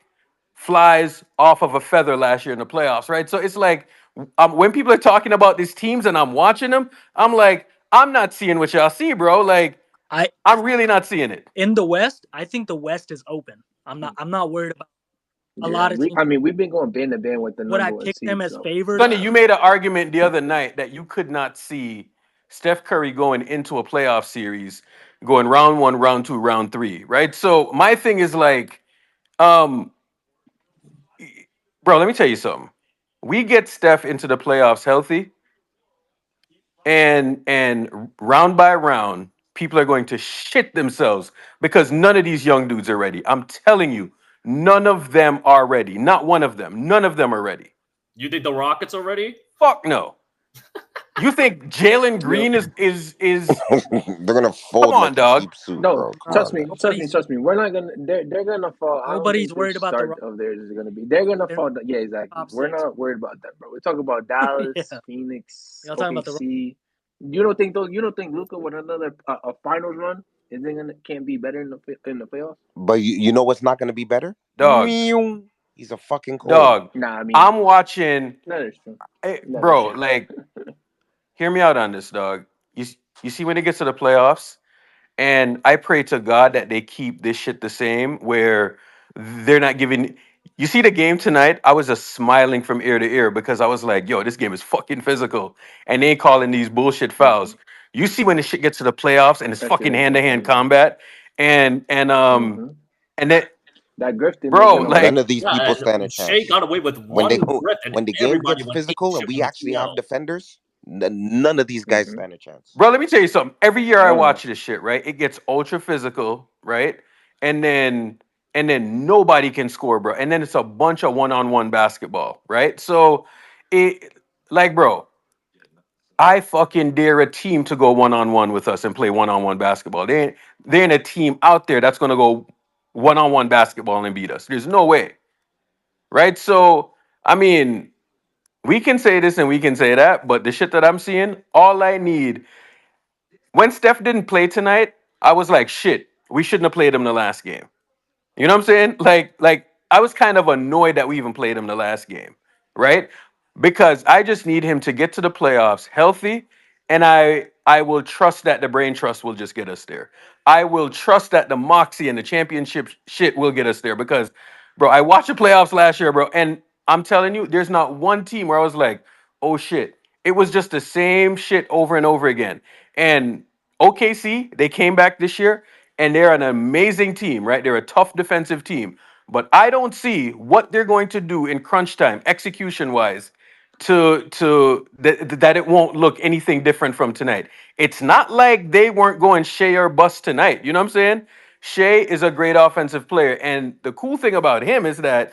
flies off of a feather last year in the playoffs, right? So it's like when people are talking about these teams and I'm watching them, I'm like, I'm not seeing what y'all see, bro. Like, I'm really not seeing it. In the West, I think the West is open. I'm not worried about a lot of teams. I mean, we've been going band to band with the Would I number one pick them seed. as So favored? Sonny, you made an argument the other night that you could not see Steph Curry going into a playoff series, going round one, round two, round three, right? So my thing is like, um, bro, let me tell you something. We get Steph into the playoffs healthy, and round by round, people are going to shit themselves because none of these young dudes are ready. I'm telling you, None of them are ready. Not one of them. None of them are ready. You think the Rockets are ready? Fuck no. You think Jalen Yo, Green is They're gonna come fold on, like a dog. cheap suit, no, bro. Come trust on, me, man. trust me, Nobody's trust me. We're not gonna. They're gonna fall. I don't nobody's think worried this about the start of theirs is gonna be. They're gonna They're fall. Yeah, exactly. top We're 6. not worried about that, bro. We're talking about Yeah. Dallas, Phoenix, Y'all talking about the OKC. You don't think those? You don't think Luka with another a finals run isn't gonna can't be better in the playoffs? But you know what's not gonna be better? Dog. Meow. He's a fucking cold. Dog. Nah, I mean I'm watching that is true. That is bro, true. like hear me out on this, dog. You see when it gets to the playoffs, and I pray to God that they keep this shit the same, where they're not giving. You see the game tonight? I was just smiling from ear to ear because I was like, "Yo, this game is fucking physical," and they ain't calling these bullshit fouls. You see when the shit gets to the playoffs and it's Especially fucking the hand to hand Griffin. combat, and Mm-hmm. and that, That Griffin is bro, gonna None like, of these Yeah, people stand a and Shea chance. got away with When they one grip, and when the game everybody gets went ape physical and shit we from the actually have TL. defenders, none of these guys Mm-hmm. stand a chance. bro, let me tell you something. Every year I Hell no. watch this shit, right? It gets ultra physical, right? And then nobody can score, bro. And then it's a bunch of one-on-one basketball, right? So it like, bro, I fucking dare a team to go one-on-one with us and play one-on-one basketball. They ain't a team out there that's gonna go one-on-one basketball and beat us. There's no way. Right? So I mean, we can say this and we can say that, but the shit that I'm seeing, all I need when Steph didn't play tonight, I was like, shit, we shouldn't have played him the last game. You know what I'm saying? Like I was kind of annoyed that we even played him the last game, right? Because I just need him to get to the playoffs healthy, and I will trust that the brain trust will just get us there. I will trust that the moxie and the championship shit will get us there because, bro, I watched the playoffs last year, bro, and I'm telling you, there's not one team where I was like, oh shit. It was just the same shit over and over again. And OKC, they came back this year and they're an amazing team, right? They're a tough defensive team. But I don't see what they're going to do in crunch time, execution wise, that it won't look anything different from tonight. It's not like they weren't going Shea or bust tonight. You know what I'm saying? Shea is a great offensive player, and the cool thing about him is that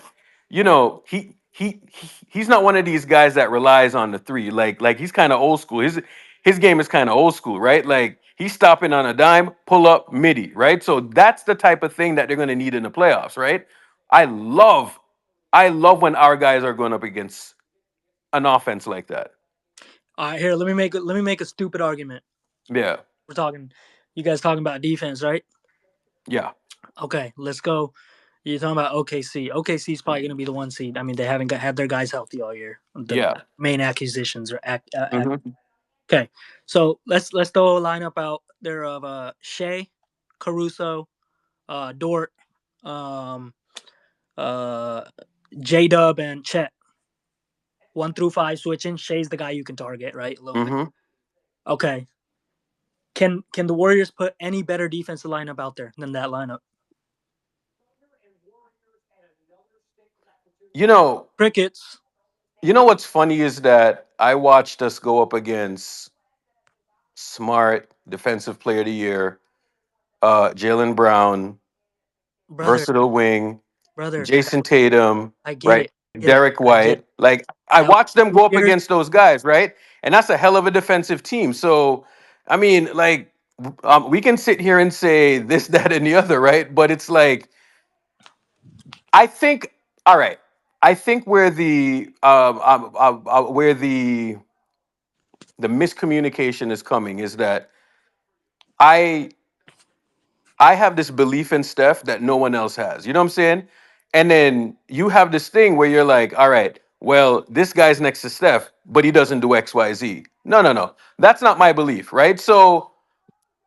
he's not one of these guys that relies on the three. Like he's kind of old school. His game is kind of old school, right? Like he's stopping on a dime, pull up, midi, right? So that's the type of thing that they're going to need in the playoffs, right? I love, I love when our guys are going up against an offense like that. All right, here, let me make a stupid argument. Yeah. You guys talking about defense, right? Yeah. Okay, let's go. You're talking about OKC. OKC is probably going to be the 1 seed. I mean, they haven't had their guys healthy all year. The Yeah. main acquisitions are Mhm. okay. So let's throw a lineup out there of Shea, Caruso, Dort, um, J Dub, and Chet. 1 through 5 switching. Shea's the guy you can target, right? A little bit. Mhm. Okay. Can the Warriors put any better defensive lineup out there than that lineup? Crickets. You know what's funny is that I watched us go up against Smart, Defensive Player of the Year, Jalen Brown, Brother, versatile wing, brother, Jason Tatum, I get right? it. Get it. Derek I get White. it. Like I That was watched them go up years. against those guys, right? And that's a hell of a defensive team. So, I mean, like, we can sit here and say this, that, and the other, right? But it's like, I think, all right. I think where the miscommunication is coming is that I I have this belief in Steph that no one else has. You know what I'm saying? And then you have this thing where you're like, all right, well, this guy's next to Steph, but he doesn't do XYZ. No, no, no. That's not my belief, right? So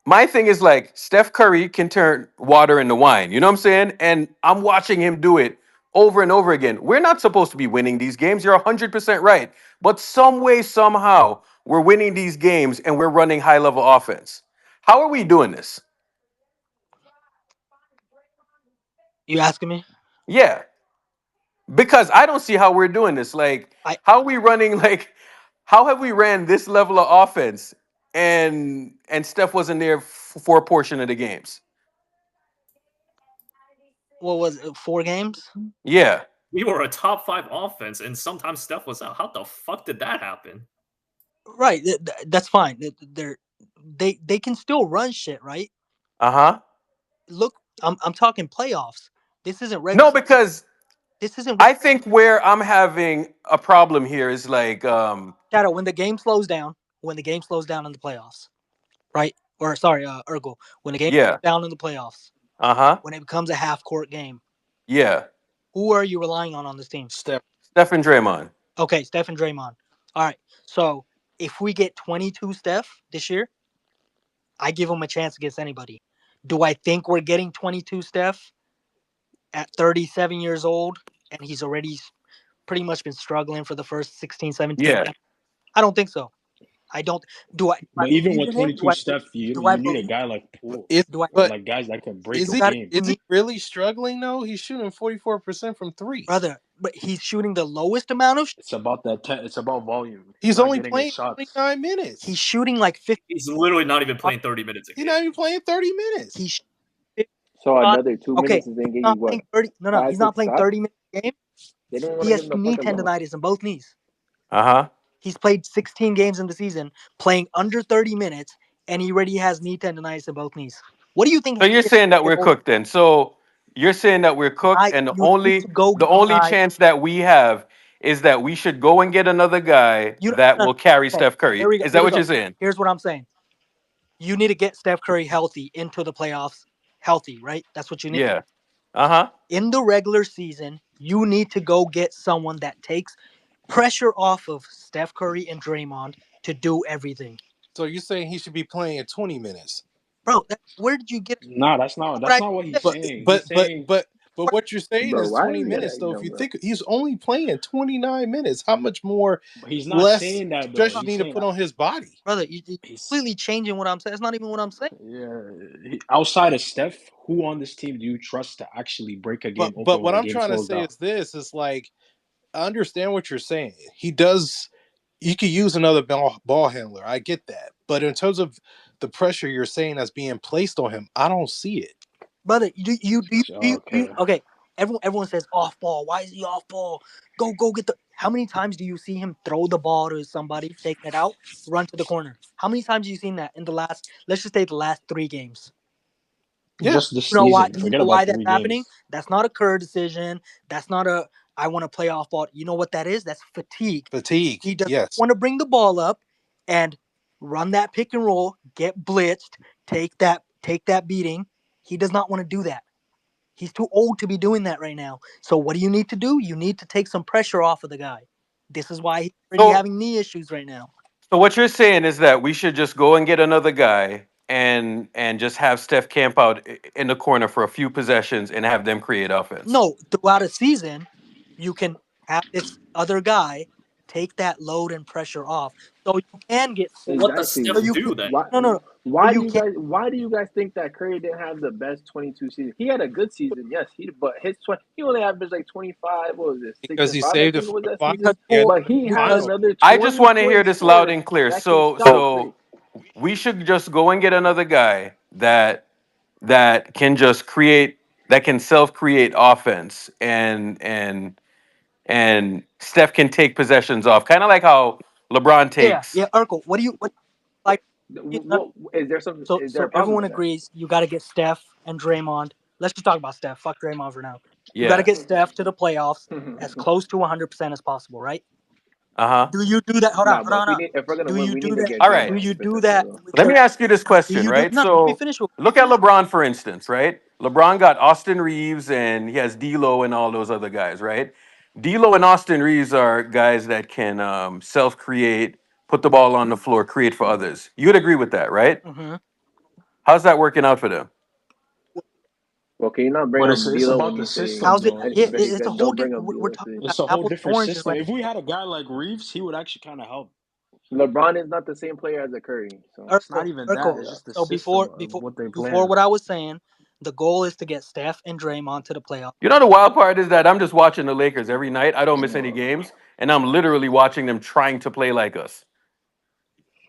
my thing is like Steph Curry can turn water into wine. You know what I'm saying? And I'm watching him do it over and over again. We're not supposed to be winning these games. You're 100% right. But some way, somehow, we're winning these games and we're running high level offense. How are we doing this? You asking me? Yeah. Because I don't see how we're doing this. Like, how are we running? Like, how have we ran this level of offense and Steph wasn't there for a portion of the games? what was it, 4 games? Yeah. We were a top 5 offense, and sometimes Steph was out. How the fuck did that happen? Right, that's fine. They can still run shit, right? Look, I'm talking playoffs. This isn't regular. No, because this isn't. I think where I'm having a problem here is like Shadow, when the game slows down in the playoffs, right? Or sorry, Urkel, when the game slows down in the playoffs, when it becomes a half court game, who are you relying on this team? Steph and Draymond. Okay, Steph and Draymond. All right, so if we get 22 Steph this year, I give him a chance against anybody. Do I think we're getting 22 Steph at 37 years old and he's already pretty much been struggling for the first 16, 17 games? I don't think so. I don't. Do I? But even with 22 Steph, you need a guy like Poole. Like guys that can break the game. Is he really struggling though? He's shooting 44% from 3. Brother, but he's shooting the lowest amount of. It's about that. It's about volume. He's only playing 29 minutes. He's shooting like 50. He's literally not even playing 30 minutes a game. He's not even playing 30 minutes. He's so another 2 minutes is then getting what? 30. No, he's not playing 30 minutes a game. He has knee tendonitis in both knees. He's played 16 games in the season, playing under 30 minutes, and he already has knee tendonitis in both knees. What do you think? So you're saying that we're cooked then? So you're saying that we're cooked, and the only chance that we have is that we should go and get another guy that will carry Steph Curry. Is that what you're saying? Here's what I'm saying. You need to get Steph Curry healthy into the playoffs. Healthy, right? That's what you need. Yeah. In the regular season, you need to go get someone that takes pressure off of Steph Curry and Draymond to do everything. So you're saying he should be playing 20 minutes? Bro, where did you get? No, that's not what he's saying. But what you're saying is 20 minutes though. If you think he's only playing 29 minutes, how much more? But he's not saying that. Stress you need to put on his body, brother. You're completely changing what I'm saying. It's not even what I'm saying. Yeah, outside of Steph, who on this team do you trust to actually break a game? But what I'm trying to say is this: is like, I understand what you're saying. He does. You could use another ball handler. I get that. But in terms of the pressure you're saying that's being placed on him, I don't see it. Brother, okay. Everyone says off ball. Why is he off ball? Go get the. How many times do you see him throw the ball to somebody, take it out, run to the corner? How many times have you seen that in the last? Let's just say the last 3 games. Yeah. Just this season. You know why that's happening? That's not a Kerr decision. That's not a I want to play off ball. You know what that is? That's fatigue. He doesn't want to bring the ball up and run that pick and roll, get blitzed, take that beating. He does not want to do that. He's too old to be doing that right now. So what do you need to do? You need to take some pressure off of the guy. This is why he's already having knee issues right now. So what you're saying is that we should just go and get another guy and just have Steph camp out in the corner for a few possessions and have them create offense. No, throughout a season, you can have this other guy take that load and pressure off, so you can get. What does Steph do then? Why do you guys think that Curry didn't have the best 22 season? He had a good season, yes. But he only averaged like 25. What was it? Because he saved it for the But he had another. I just want to hear this loud and clear. So we should just go and get another guy that can just create, that can self-create offense, and Steph can take possessions off, kind of like how LeBron takes. Yeah, Urkel, what like? Is there something? So everyone agrees you got to get Steph and Draymond. Let's just talk about Steph. Fuck Draymond for now. You got to get Steph to the playoffs as close to 100% as possible, right? Do you do that? Hold on. If we're gonna win, we need to get. All right. Do you do that? Let me ask you this question, right? So look at LeBron, for instance, right? LeBron got Austin Reeves and he has D'Lo and all those other guys, right? D'Lo and Austin Reeves are guys that can self-create, put the ball on the floor, create for others. You'd agree with that, right? Mm-hmm. How's that working out for them? Well, can you not bring up D'Lo about the system? It's a whole different. We're talking about it's a whole different system. If we had a guy like Reeves, he would actually kind of help. LeBron is not the same player as a Curry, so it's not even that. It's just the system before what I was saying, the goal is to get Steph and Draymond to the playoffs. You know, the wild part is that I'm just watching the Lakers every night. I don't miss any games, and I'm literally watching them trying to play like us.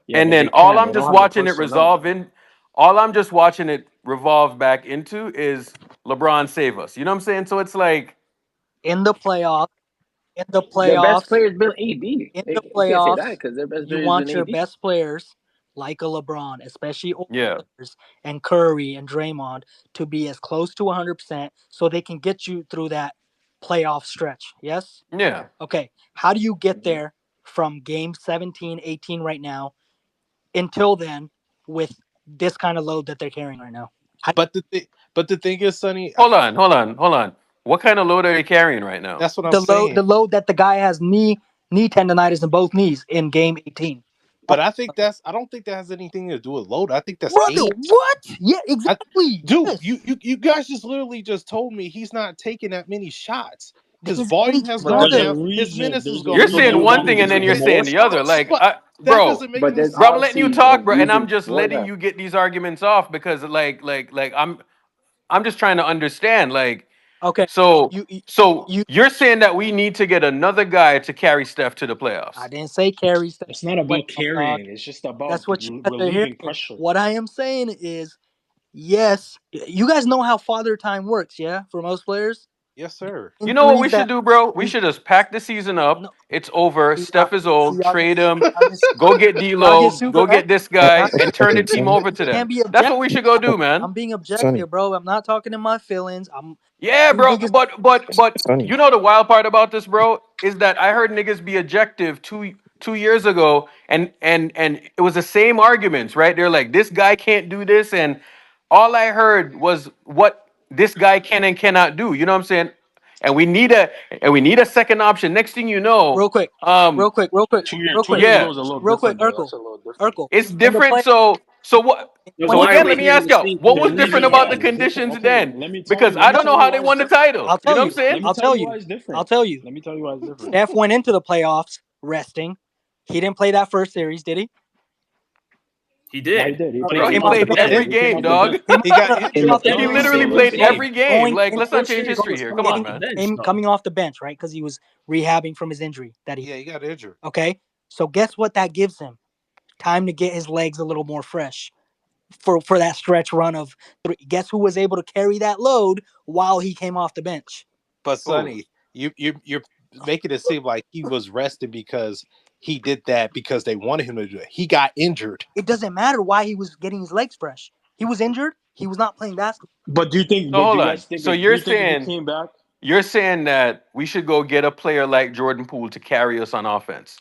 Yeah, and then all I'm just watching it revolve back into is LeBron save us. You know what I'm saying? So it's like in the playoffs. In the Their best playoffs, player's been AD. in They the can't say that playoffs, because their best you player's been want your AD. best players like a LeBron, especially older yeah, players, and Curry and Draymond to be as close to 100% so they can get you through that playoff stretch. Yes? yeah. Okay. How do you get Mhm. there from game 17, 18 right now until then with this kind of load that they're carrying right now? But the thing is, Sonny, Hold on. What kind of load are they carrying right now? that's what I'm The saying. load that the guy has knee tendonitis in both knees in game 18. But I don't think that has anything to do with load. I think that's Brother, age. what? Yeah, exactly. Dude, Yes. you guys just literally just told me he's not taking that many shots. His His volume age, has But gone there's brother. a down. His reason. minutes has There's a gone. You're So saying reason then one why what? thing he's and then you're getting saying more the other. shots. Like, But that bro, doesn't make But any there's bro, I'm sense. letting you obviously a talk, bro, and I'm reason just for letting that. you get these arguments off because, like, I'm just trying to understand. Like, Okay. so, You, you, so you you're saying that we need to get another guy to carry Steph to the I playoffs? didn't say carry stuff It's not about playoff dog. carrying. It's just about That's what you guys are relieving hearing. pressure. What I am saying is, yes, you guys know how father time works, yeah? For most players, Yes, sir. You know what we injuries should that do, bro? We in, should just pack the season up. no, It's over. see, Steph is old. y'all Trade him. get Go get y'all get D'Lo. super. Go get this Y'all guy and turn the team Sonny, over to them. can't be That's what we objective. should go do, man. I'm being Sonny, objective, bro. I'm not talking in my feelings. Yeah, You bro. niggas, But Sonny. you know the wild part about this, bro, is that I heard niggas be objective two years ago, and it was the same arguments, right? They're like, this guy can't do this, and all I heard was what this guy can and cannot do. You know what I'm saying? And we need a second option. Next thing you know, real quick, um, real quick, 2 years yeah, ago is a little real quick, different, though. That's a little different. Urkel. it's In the different. play, So what? That's when So why again, we're let me hitting ask the y'all, same what The was different reason about why the conditions. is different. conditions Okay, then? Because let I me don't tell know you how they why it's won the different. title. I'll You tell know what I'm you. saying? Let me I'll tell tell you you. why it's different. I'll tell you. Let me tell you why it's different. Steph went into the playoffs resting. He didn't play that first series, did he? He Yeah, he did, did. He but came he Bro, off he the Came came off off the the played bench. bench. every He came game, off the dog. bench. He got In Came injured. the off the He bench. literally same played game. every game. Going Like, in, let's not change history here. Come on, getting, man. Bench, though. coming off the bench, right? Because he was rehabbing from his injury that he. Yeah, he got injured. Okay, so guess what that gives him? Time to get his legs a little more fresh for that stretch run of three. Guess who was able to carry that load while he came off the bench? But Ooh. Sonny, you're making it seem like he was resting because he did that because they wanted him to do it. He got injured. It doesn't matter why he was getting his legs fresh. He was injured. He was not playing basketball. But do you think? So But do hold you on. guys think? So Do you think if he came back? you're saying that we should go get a player like Jordan Poole to carry us on offense?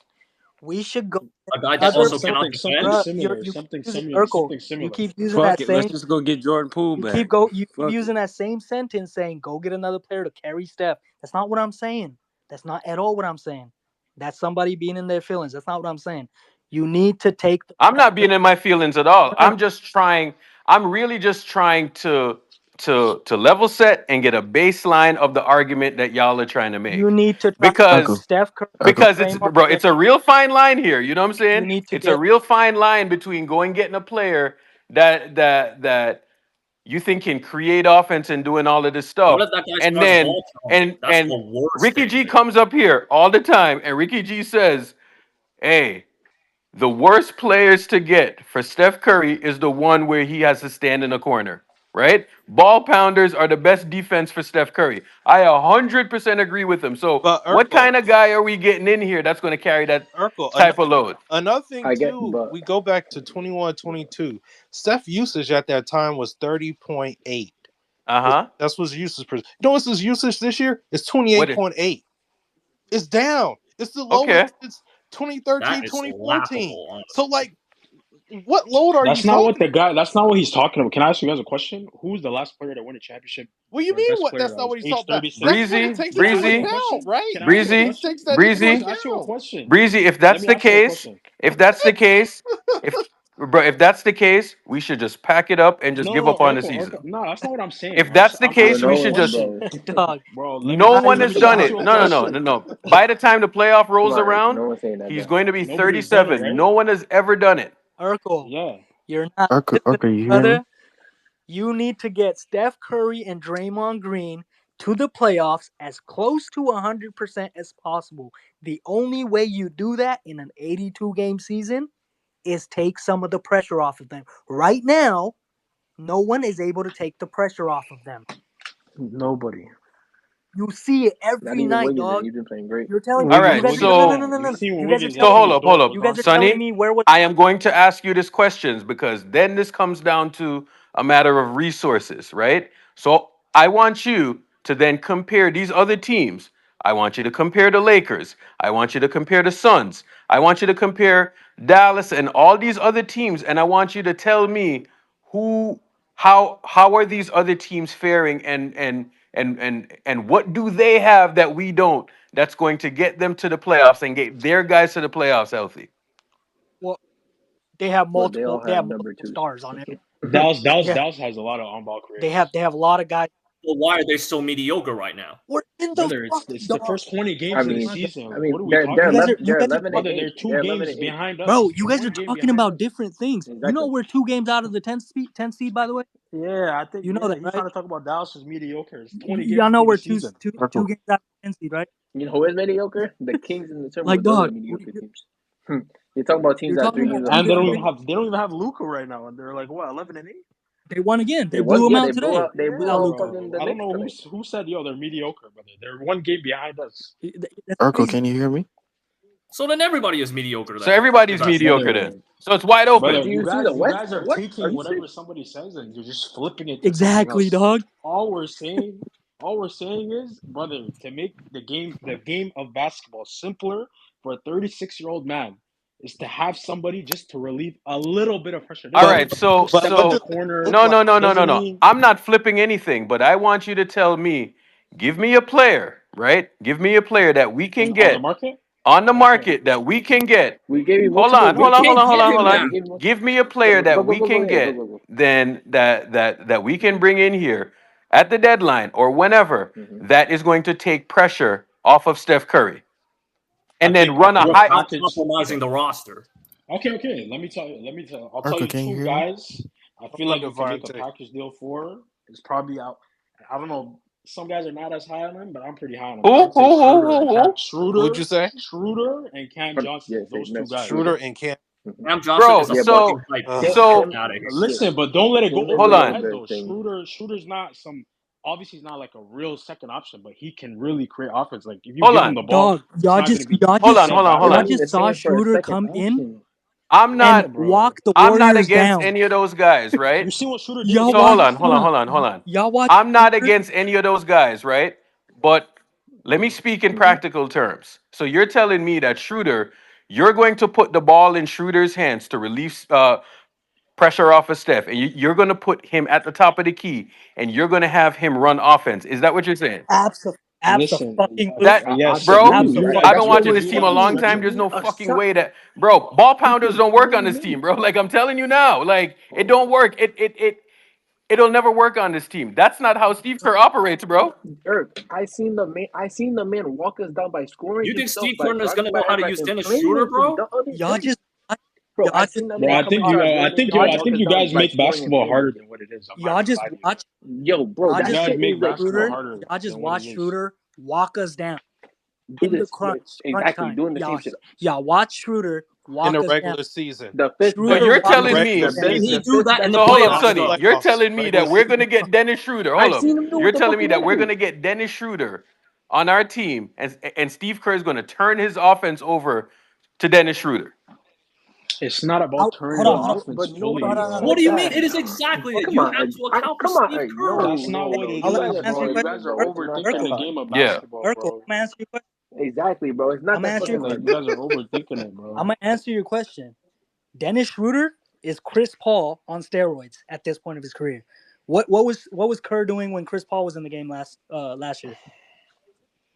We should go A guy that other. also cannot Something defend. similar. You keep Something using similar. Urkel. Something You similar. keep using Fuck that it. Let's same. just go get Jordan Poole You back. keep Fuck it. using that same sentence saying go get another player to carry Steph. That's not what I'm saying. That's not at all what I'm saying. That's somebody being in their feelings. That's not what I'm saying. You need to take the I'm not being in my feelings at all. no, no, I'm really just trying to level set and get a baseline of the argument that y'all are trying to you make. need to try Uncle, Because Steph Curry, Uncle. it's Draymond bro, Green. it's a real fine line here. You know what I'm You saying? need to It's a get real fine line between going getting a player that you think can create offense and doing all of this What stuff. if that guy And starts then ball count? That's the and worst Ricky thing. G comes up here all the time and Ricky G says, "Hey, the worst players to get for Steph Curry is the one where he has to stand in a corner, right? Ball pounders are the best defense for Steph Curry. I 100% agree with him. So, But what Urkel, kind of guy are we getting in here that's going to carry that type of load? Another thing I get, too, but we go back to 21-22. Steph usage at that time was 30.8. Uh-huh. That's what's usage. You know what's his usage this year? It's What is 28.8. It's down. It's the okay. lowest since 2013, That is 2014. laughable, honestly. So like, what load are you That's not what talking? the guy. That's not what he's talking about. Can I ask you guys a question? Who's the last player to win a championship? What do you Or mean? best What? player That's that not was what he's age talking about. 36? That's what Breezy, it takes Can I into ask you a breezy, account, question? right? Can I ask you a breezy, He question? takes that into I'm breezy, gonna ask you a account. question. breezy. Let me ask you a question. If that's the case, if bro, if that's the case, we should just pack it up and just give No, up on the season. Urkel. No, that's not what I'm saying. If that's the I'm case, asking we you a should just question, dog. bro. no Not one Let even has me just done ask dog. you it. a No. question. By the time the playoff rolls right, around, no one's saying that, he's bro. going to be Nobody's done it, 37. right? No one has ever done it. Urkel, Yeah. you're not Uncle, listening, you hear me? brother. You need to get Steph Curry and Draymond Green to the playoffs as close to 100% as possible. The only way you do that in an 82 game season is take some of the pressure off of them. Right now, no one is able to take the pressure off of them. Nobody. You see it Not every even night, Wiggins, and dog. he's been playing great. You're telling me All you right, guys Wiggins, are no. so you've seen what You guys are Wiggins so does telling when hold me he's up, hold doing it, up, you guys bro. are telling Sonny. me where was I am going to ask you this questions because then this comes down to a matter of resources, right? So I want you to then compare these other teams. I want you to compare the Lakers. I want you to compare the Suns. I want you to compare Dallas and all these other teams, and I want you to tell me who, how are these other teams faring, and what do they have that we don't? That's going to get them to the playoffs and get their guys to the playoffs healthy. well they have But they all have number multiple twos. stars on it. Dallas Yeah, has a lot of on-ball they creators. have a lot of guys. Well, why are they so mediocre right now? We're in the Brother, fuck it's the dog. first 20 I games of the mean, season. I mean, What are we they're talking about? You they're guys are 11 and Brother, they're 8. 2 They're 11 games and 8. behind us. bro. You They're guys are one game talking behind about us. different things. You know Exactly. we're 2 games out of the 10th seed, by the way. Yeah, I think You know that, he's right? trying to talk about Dallas as mediocre. It's 20 Y'all games know into we're the season. two games out of the 10th seed, right? You know who is mediocre? The Kings and the Like Timberwolves. Those are dog, the mediocre teams. You're talking about teams you're that are talking 3 about games two out And of the different things. playoffs. they don't even have Luka right now, and they're like what, 11 and 8? They won again. They They blew won. them Yeah, out today they blew Yeah, without out Luka. fucking the bro. I don't Knicks know today. who said they're mediocre, brother. They're one game behind us. That's Urkel, crazy. can you hear me? So then everybody is mediocre. So Then everybody's if that's mediocre Brother, then. So it's wide brother, open. Do you you see the West? guys are What are taking you whatever serious? somebody says and you're just flipping it to something Exactly, else. dog. All we're saying is, brother, to make the game of basketball simpler for a 36-year-old man is to have somebody just to relieve a little bit of pressure. All Doesn't But mean right, so step what in the does so it corner. look no like? no no no no Doesn't no. mean I'm not flipping anything, but I want you to tell me, give me a player, right? Give me a player that we can on the get market. on the Okay, market that we can get. We gave you Hold multiple. on, we hold on, hold can't on, hold get on, him hold Yeah, now. on. we gave you. Give me a player Go that go we go go can ahead. Go get, go go. then that we can bring in here at the deadline or whenever Mm-hmm. that is going to take pressure off of Steph Curry, I and then think I run a think a Without high. package. compromising the roster. Okay. Let me tell. I'll tell Urkel, you can you 2 hear me? guys. I feel Hold like on, we can make a Devontae. package deal for. It's probably out. I don't know. Some guys are not as high on him, but I'm pretty high on him. Who I'd say who? Who'd you say? Schroeder and Cam Johnson. Yeah, say Those 2 Messi guys. Shooter Shooter. and Cam. Mm-hmm. Cam Johnson is Bro, a Yeah, but fucking so like Ugh. so fanatic. Listen, but don't let it go Cam over hold is your a on. head good though. thing. Schroeder's not some. Obviously, he's not like a real second option, but he can really create offense. Like if you Hold give him on. the ball, Dog, it's not going to be the Hold on, same hold on, hold We're y'all not on. basketball. even just saw saying for a Schroeder second come in option. I'm and Yeah, not bro. walk the I'm not Warriors against down. any of those guys, right? You see what Shooter did Y'all So against hold watch, on, us? hold on, hold on, hold on. y'all watch I'm not Schroeder. against any of those guys, right? But let me speak in Mm-hmm. practical terms. So you're telling me that Schroeder, you're going to put the ball in Schroeder's hands to relieve pressure off of Steph, and you're going to put him at the top of the key, and you're going to have him run offense. Is that what you're saying? Listen, Fucking That, yes, bro, you Absolutely. do Right. that. I've That's been what watching we're this You team a have long to. saying. time. Give There's me no a fucking shot. way that, bro, ball pounders don't work What do on you this team, mean? bro. Like I'm telling you now, like it don't work. It'll never work on this team. That's not how Steve Kerr operates, bro. Eric, I seen the man walk us down by scoring You think himself, Steve by Kerr is driving gonna by know how to everybody use and Dennis Schroeder, playmaking bro? the other y'all team. just Bro, I y'all just seen that Bro, man I come think into you. our I building think and you. I walk think us you down guys by make scoring and basketball harder playmaking. than what it is. I'm not y'all gonna just lie to you. watch Yo, bro, y'all You that just guys shit make is like basketball Schroeder. harder Y'all just than what it watch is. Schroeder walk us down do in the this. crunch Exactly, time. doing the same shit. Y'all watch Schroeder In walk the us down. regular season. The fifth So best, Schroeder you're In walk the us telling regular me. Can he season. do best that in best the So hold player. up, Not playoffs the Sonny. though? You're playoffs. telling me Regular that we're season. gonna get Dennis Schroeder. Hold I've up. seen him do You're with the telling me fucking that we're Warriors. gonna get Dennis Schroeder on our team, and Steve Kerr is gonna turn his offense over to Dennis Schroeder. It's not about turning Hold the on, But hold on. no, offense but fully, nobody Hold bro. What said do you mean? that. It is exactly Oh, it. come You on, have to account for come on. Steve Kerr. That's No, not no, what no. it I'll You let guys him is, are answer bro. your You question. guys tripping, are bro. It's not that overthinking the Urkel, game fucking. of Yeah. basketball, Urkel, bro. I'm gonna answer your question. Exactly, bro. It's not I'm gonna that answer I your fucking feel like question. you guys are overthinking it, I'm bro. gonna answer your question. Dennis Schroeder is Chris Paul on steroids at this point of his career. What was Kerr doing when Chris Paul was in the game last year?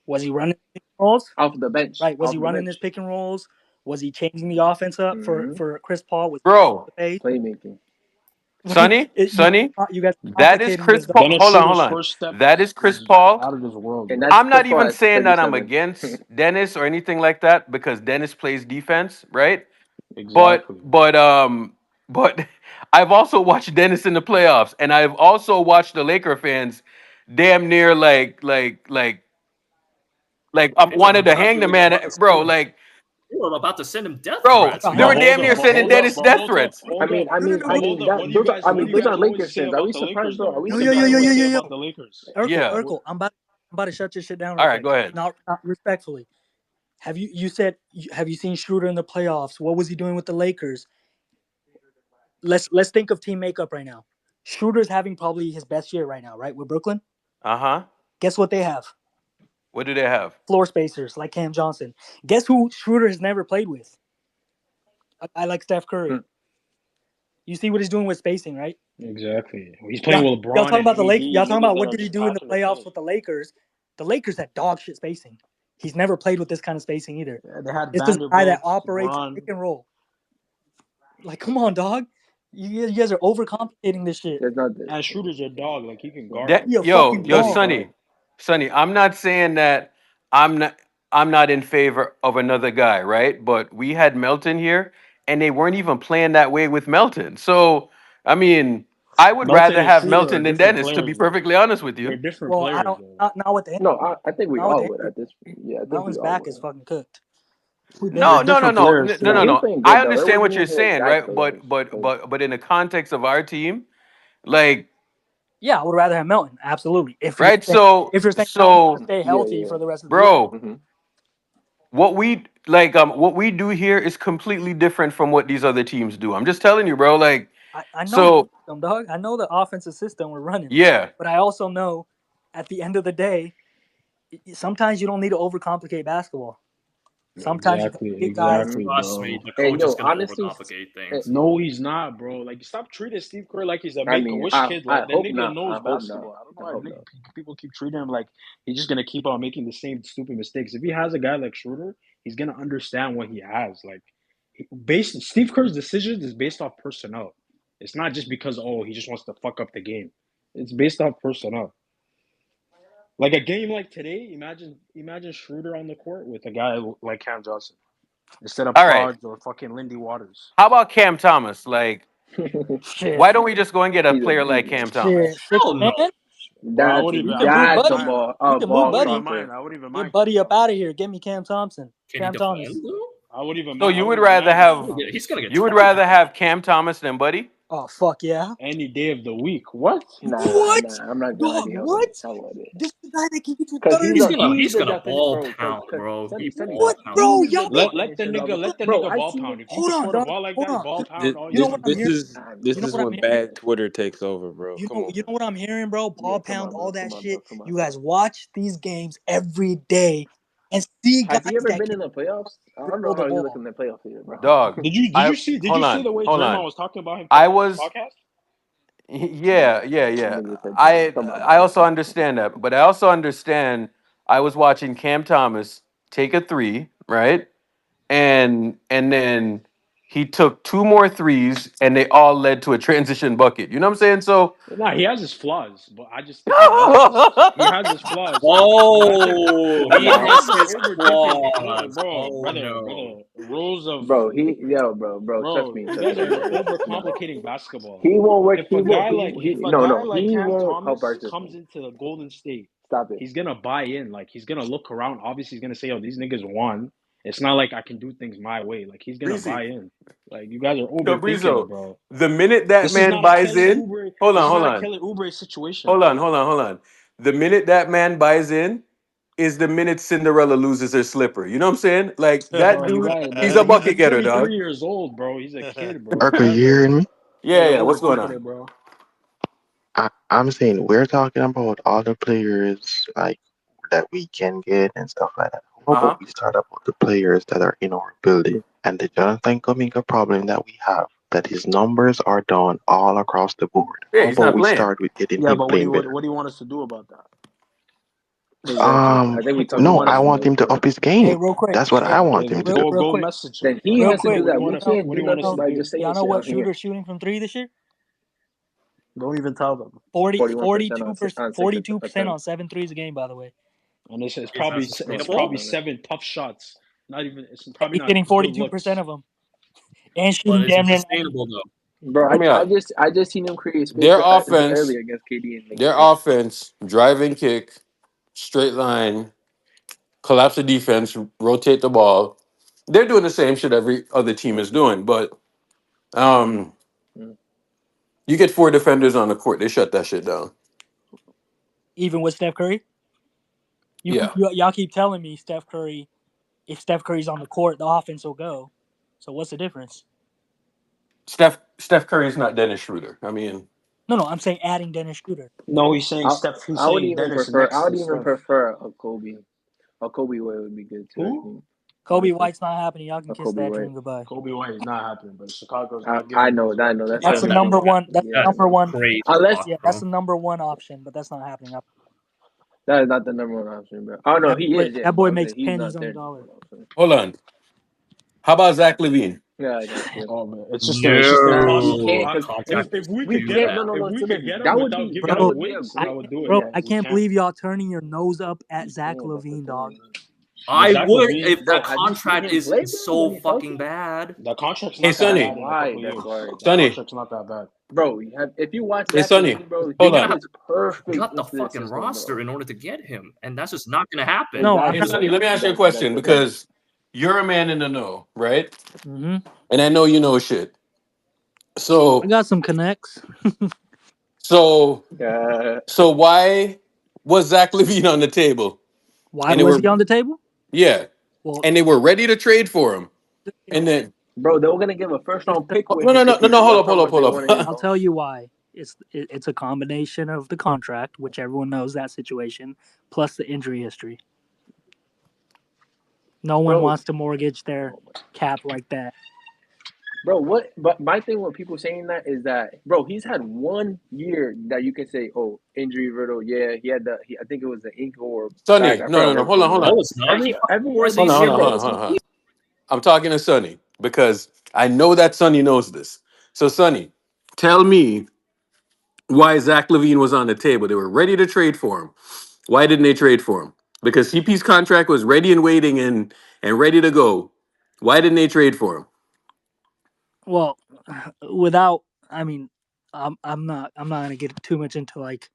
Was he running pick and rolls? off the bench. Right. Was he Off the running his bench. pick and rolls? Was he changing the offense up for Mm-hmm. Chris Paul? Was Bro, the pace? Playmaking. Sonny, Sonny, You guys are that is complicating Chris this, Paul. dog. Dennis Hold on, hold Schroeder's on. first step That is Chris is Paul. out of this world, And bro. that's I'm Chris not Paul even at saying that I'm 37. against Dennis or anything like that because Dennis plays defense, right? But Exactly. but um but I've also watched Dennis in the playoffs, and I've also watched the Laker fans damn near like I It's wanted to hang exactly the what man, you're about to bro. say. Like You were about to send him death Bro, threats. Bro, they hang were on. damn near sending Dennis death threats. I mean, those are Lakers fans. Are we surprised though? Are we Yo, surprised? about the Lakers? Urkel, Yeah. Urkel, I'm about to shut your shit down All real right, quick. go ahead. Not respectfully. Have you said have you seen Schroeder in the playoffs? What was he doing with the Lakers? Let's think of team makeup right now. Schroeder's having probably his best year right now, right? With Brooklyn. Uh-huh. Guess what they have? What do they have? Floor spacers like Cam Johnson. Guess who Schroeder has never played with? I like Steph Curry. You see what he's doing with spacing, right? Exactly. He's playing with LeBron. Y'all talking about the AD, Lakers? Y'all talking niggas about that what are did he just do in the passing the playoffs paint. with the Lakers? The Lakers had dog shit spacing. He's never played with this kind of spacing either. Yeah, they had This is a guy that Vanderbilt, operates Bron. pick and roll. Like, come on, dog. You guys are overcomplicating this shit. There's nothing. And Schroeder's a dog. Like, he can guard. That, He a yo, fucking yo, dog. Sonny, I'm not saying that I'm not in favor of another guy, right? But we had Melton here, and they weren't even playing that way with Melton. So, I mean, I would Melton rather and have Schroeder Melton are than different Dennis, to be players, though. perfectly honest with They're you. different Well, players, I don't. though. Not with the No, I think we Not with all the would at this. Yeah, I think Melton's we all back would. is fucking cooked. We No, there. no, no, different no, players, no, no, He's no. playing good, I though. It understand what wasn't you're even saying, that right? players. But in the context of our team, like, Yeah, I would rather have Melton. Absolutely. If right? you're saying Melton to stay healthy for the rest of the year. Bro, what we do here is completely different from what these other teams do. I'm just telling you, bro. Like, I know so the system, dog. I know the offensive system we're running. yeah. But I also know at the end of the day, sometimes you don't need to overcomplicate basketball. Sometimes Exactly, you get guys. Trust me, the coach is gonna overcomplicate things. No, he's not, bro. Like, stop treating Steve Kerr like he's a Make-A-Wish kid. Like, the nigga knows basketball. I don't know why people keep treating him like he's just gonna keep on making the same stupid mistakes. If he has a guy like Schroeder, he's gonna understand what he has. Like, Steve Kerr's decisions is based off personnel. It's not just because he just wants to fuck up the game. It's based off personnel. Like a game like today, imagine Schroeder on the court with a guy like Cam Johnson instead of All right. Pods or fucking Lindy Waters. How about Cam Thomas? Like, why don't we just go and get a player like Cam Thomas? Hell no. That's a ball. I Ball mind. I wouldn't even Get mind. Buddy up out of here. Get me Cam Thompson. Can Cam Thomas. I would even. So you would rather have? He's gonna get. You would rather have Cam Thomas than Buddy? Oh fuck yeah! Any day of the week. What? Nah, I'm not Dog, gonna what? This is the guy that can get you 30. He's gonna ball pound, bro. What, bro? Y'all let the nigga ball pound. If you score the ball like that, ball pound. This is when bad Twitter takes over, bro. You know what I'm hearing, bro? Ball pound, all that shit. You guys watch these games every day and see guys. Have you ever been in the playoffs? I don't know how you look in the playoffs here, bro. Dog. Did you see the way Draymond was talking about him? I was. Podcast? Yeah. I also understand that, but I also understand. I was watching Cam Thomas take a three, right, and then he took two more threes, and they all led to a transition bucket. You know what I'm saying? So he has his flaws, but I just think he has his flaws. He has his flaws, brother. Rules of bro. Trust me. You guys are overcomplicating basketball. He won't work. If a guy like Cam Thomas comes into the Golden State, stop it. He's gonna buy in. Like, he's gonna look around. Obviously, he's gonna say, "Oh, these niggas won." It's not like I can do things my way. Like, he's gonna buy in. Like, you guys are overthinking it, bro. The minute that man buys in, hold on. Kelly Oubre situation. Hold on. The minute that man buys in is the minute Cinderella loses her slipper. You know what I'm saying? Like, that dude, he's a bucket getter, dog. 23 years old, bro. He's a kid, bro. Urkel, you hearing me? Yeah. What's going on, bro? I'm saying we're talking about all the players like that we can get and stuff like that. How about we start up with the players that are in our building and the Jonathan Kuminga problem that we have, that his numbers are down all across the board. Yeah, How about we start with getting him playing better? What do you want us to do about that? No, I want him to up his game. Hey, real quick. That's what I want him to do. Go message him. Then he has to do that. We can't do nothing by just saying y'all know what Schroeder's shooting from three this year? Don't even tell them. 42% on 7 threes a game, by the way. And it's probably 7 tough shots. Not even. It's probably not. He's getting 42% of them. And shooting damn near sustainable though. Bro, I just seen him create space their offense earlier against KD. And their offense, driving kick, straight line, collapse the defense, rotate the ball. They're doing the same shit every other team is doing, but Mm. you get 4 defenders on the court, they shut that shit down. Even with Steph Curry? Yeah. Y'all keep telling me Steph Curry, if Steph Curry's on the court, the offense will go. So what's the difference? Steph Curry's not Dennis Schroeder. I mean, No, I'm saying adding Dennis Schroeder. No, he's saying Steph. He's saying Dennis next I would to even Steph. prefer a Kobe. A Kobe White would be good too. Who? I think. Kobe Honestly. White's not happening. Y'all can A kiss Kobe that White. dream goodbye. Kobe White is not happening, but Chicago's I not giving know. his I right. know. That's the number one. That's the number one. Crazy. Unless Yeah, that's the number one option, but that's not happening. that is not the number one option, bro. Oh no, That he boy, is. Yeah, that boy but makes he's pennies not on there. the dollar. hold on. How about Zach LaVine? Yeah, I got you. Oh man, it's just their roster. We can't because If we we could get can't. No. if we could get him That would without be giving that him would be a wins, great. I would do it. Bro, Yeah, I can't believe y'all turning your nose up at Zach can't, that's the LaVine, dog. I Zach would LaVine- if Bro, that have you seen contract him is play, bro, so when he's fucking healthy? bad. The contract's Hey, not that Sonny. bad in a Why? couple That's years. why. The Sonny. contract's not that bad. Bro, if you watch Hey, Zach Sonny. LaVine, bro, Hold he on. is perfect Got the into the fucking system, roster bro. in order to get him, and that's just not gonna happen. No, Hey, Sonny, let me ask you a question because you're a man in the know, right? Mm-hmm. And I know you know shit. So I got some connects. So why was Zach LaVine on the table? Why was he on the table? Yeah. Well, and they were ready to trade for him. And then bro, they were gonna give a first round pick with no, him. hold up. I'll tell you why. It's a combination of the contract, which everyone knows that situation, plus the injury history. No one wants to mortgage their cap like that. Bro, what? But my thing with people saying that is that, bro, he's had 1 year that you can say, oh, injury riddle. Yeah, he had I think it was the ankle or Sonny, back. no, hold on. No, it's not. Every Hold on. I'm talking to Sonny because I know that Sonny knows this. So Sonny, tell me why Zach LaVine was on the table. They were ready to trade for him. Why didn't they trade for him? Because CP's contract was ready and waiting and ready to go. Why didn't they trade for him? Well, I'm not gonna get too much into like,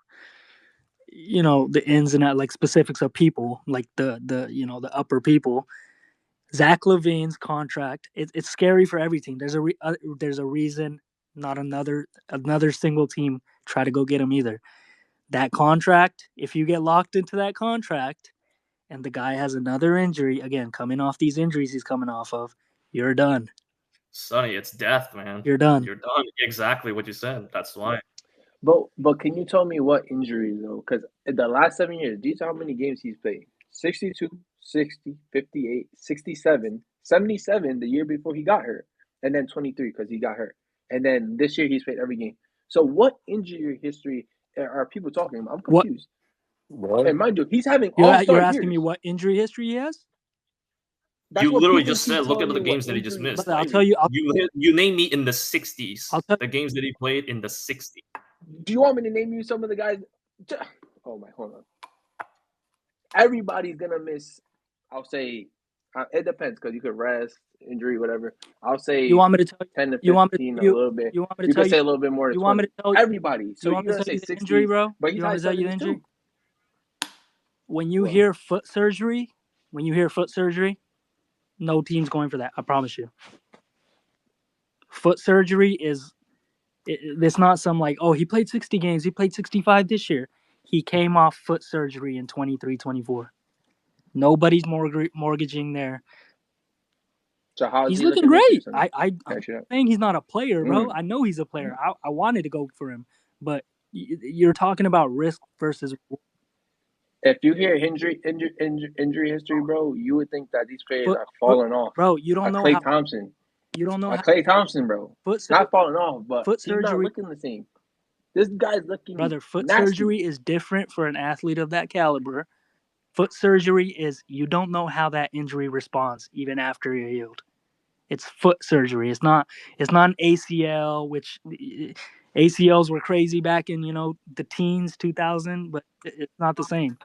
the ins and outs, like specifics of people, like the upper people. Zach LaVine's contract, it's scary for every team. There's a reason not another single team try to go get him either. That contract, if you get locked into that contract and the guy has another injury, again, coming off these injuries he's coming off of, you're done. Sonny, it's death, man. You're done. You're done. Exactly what you said. That's why. But can you tell me what injuries though? Because in the last 7 years, do you know how many games he's played? 62, 60, 58, 67, 77 the year before he got hurt, and then 23 because he got hurt, and then this year he's played every game. So what injury history are people talking about? I'm confused. And mind you, he's having all-star You're asking years. me what injury history he has? That's you what literally people just keep said, look at telling the me games what that he just injuries- missed. I'll tell you. You name me in the 60s. The games that he played in the 60s. Do you want me to name you some of the guys? Oh my, hold on. Everybody's gonna miss. I'll say it depends because you could rest, injury, whatever. I'll say You want me to tell you 10 to 15 you want me to, a little bit. You want me to You tell could you say a little bit more. You want me to tell you everybody? So you want me you're to gonna tell say you the 60, injury, bro? but he's You want me to tell you the 70s injury? too. When you hear foot surgery, no team's going for that. I promise you. Foot surgery it's not some like, oh, he played 60 games. He played 65 this year. He came off foot surgery in 23, 24. Nobody's mortgaging there. So how's he's he looking this great. year, I'm saying he's not a player, bro. I know he's a player. I wanted to go for him, but you're talking about risk versus. If you hear injury history, bro, you would think that these players are falling off. Bro, you don't know Klay Thompson. You don't know how Klay Thompson, bro. Not falling off, but foot he's not surgery. looking the same. This guy's looking Brother, foot nasty. surgery is different for an athlete of that caliber. Foot surgery is you don't know how that injury responds even after you're healed. It's foot surgery. It's not an ACL, which ACLs were crazy back in, the teens, 2000, but it's not the same.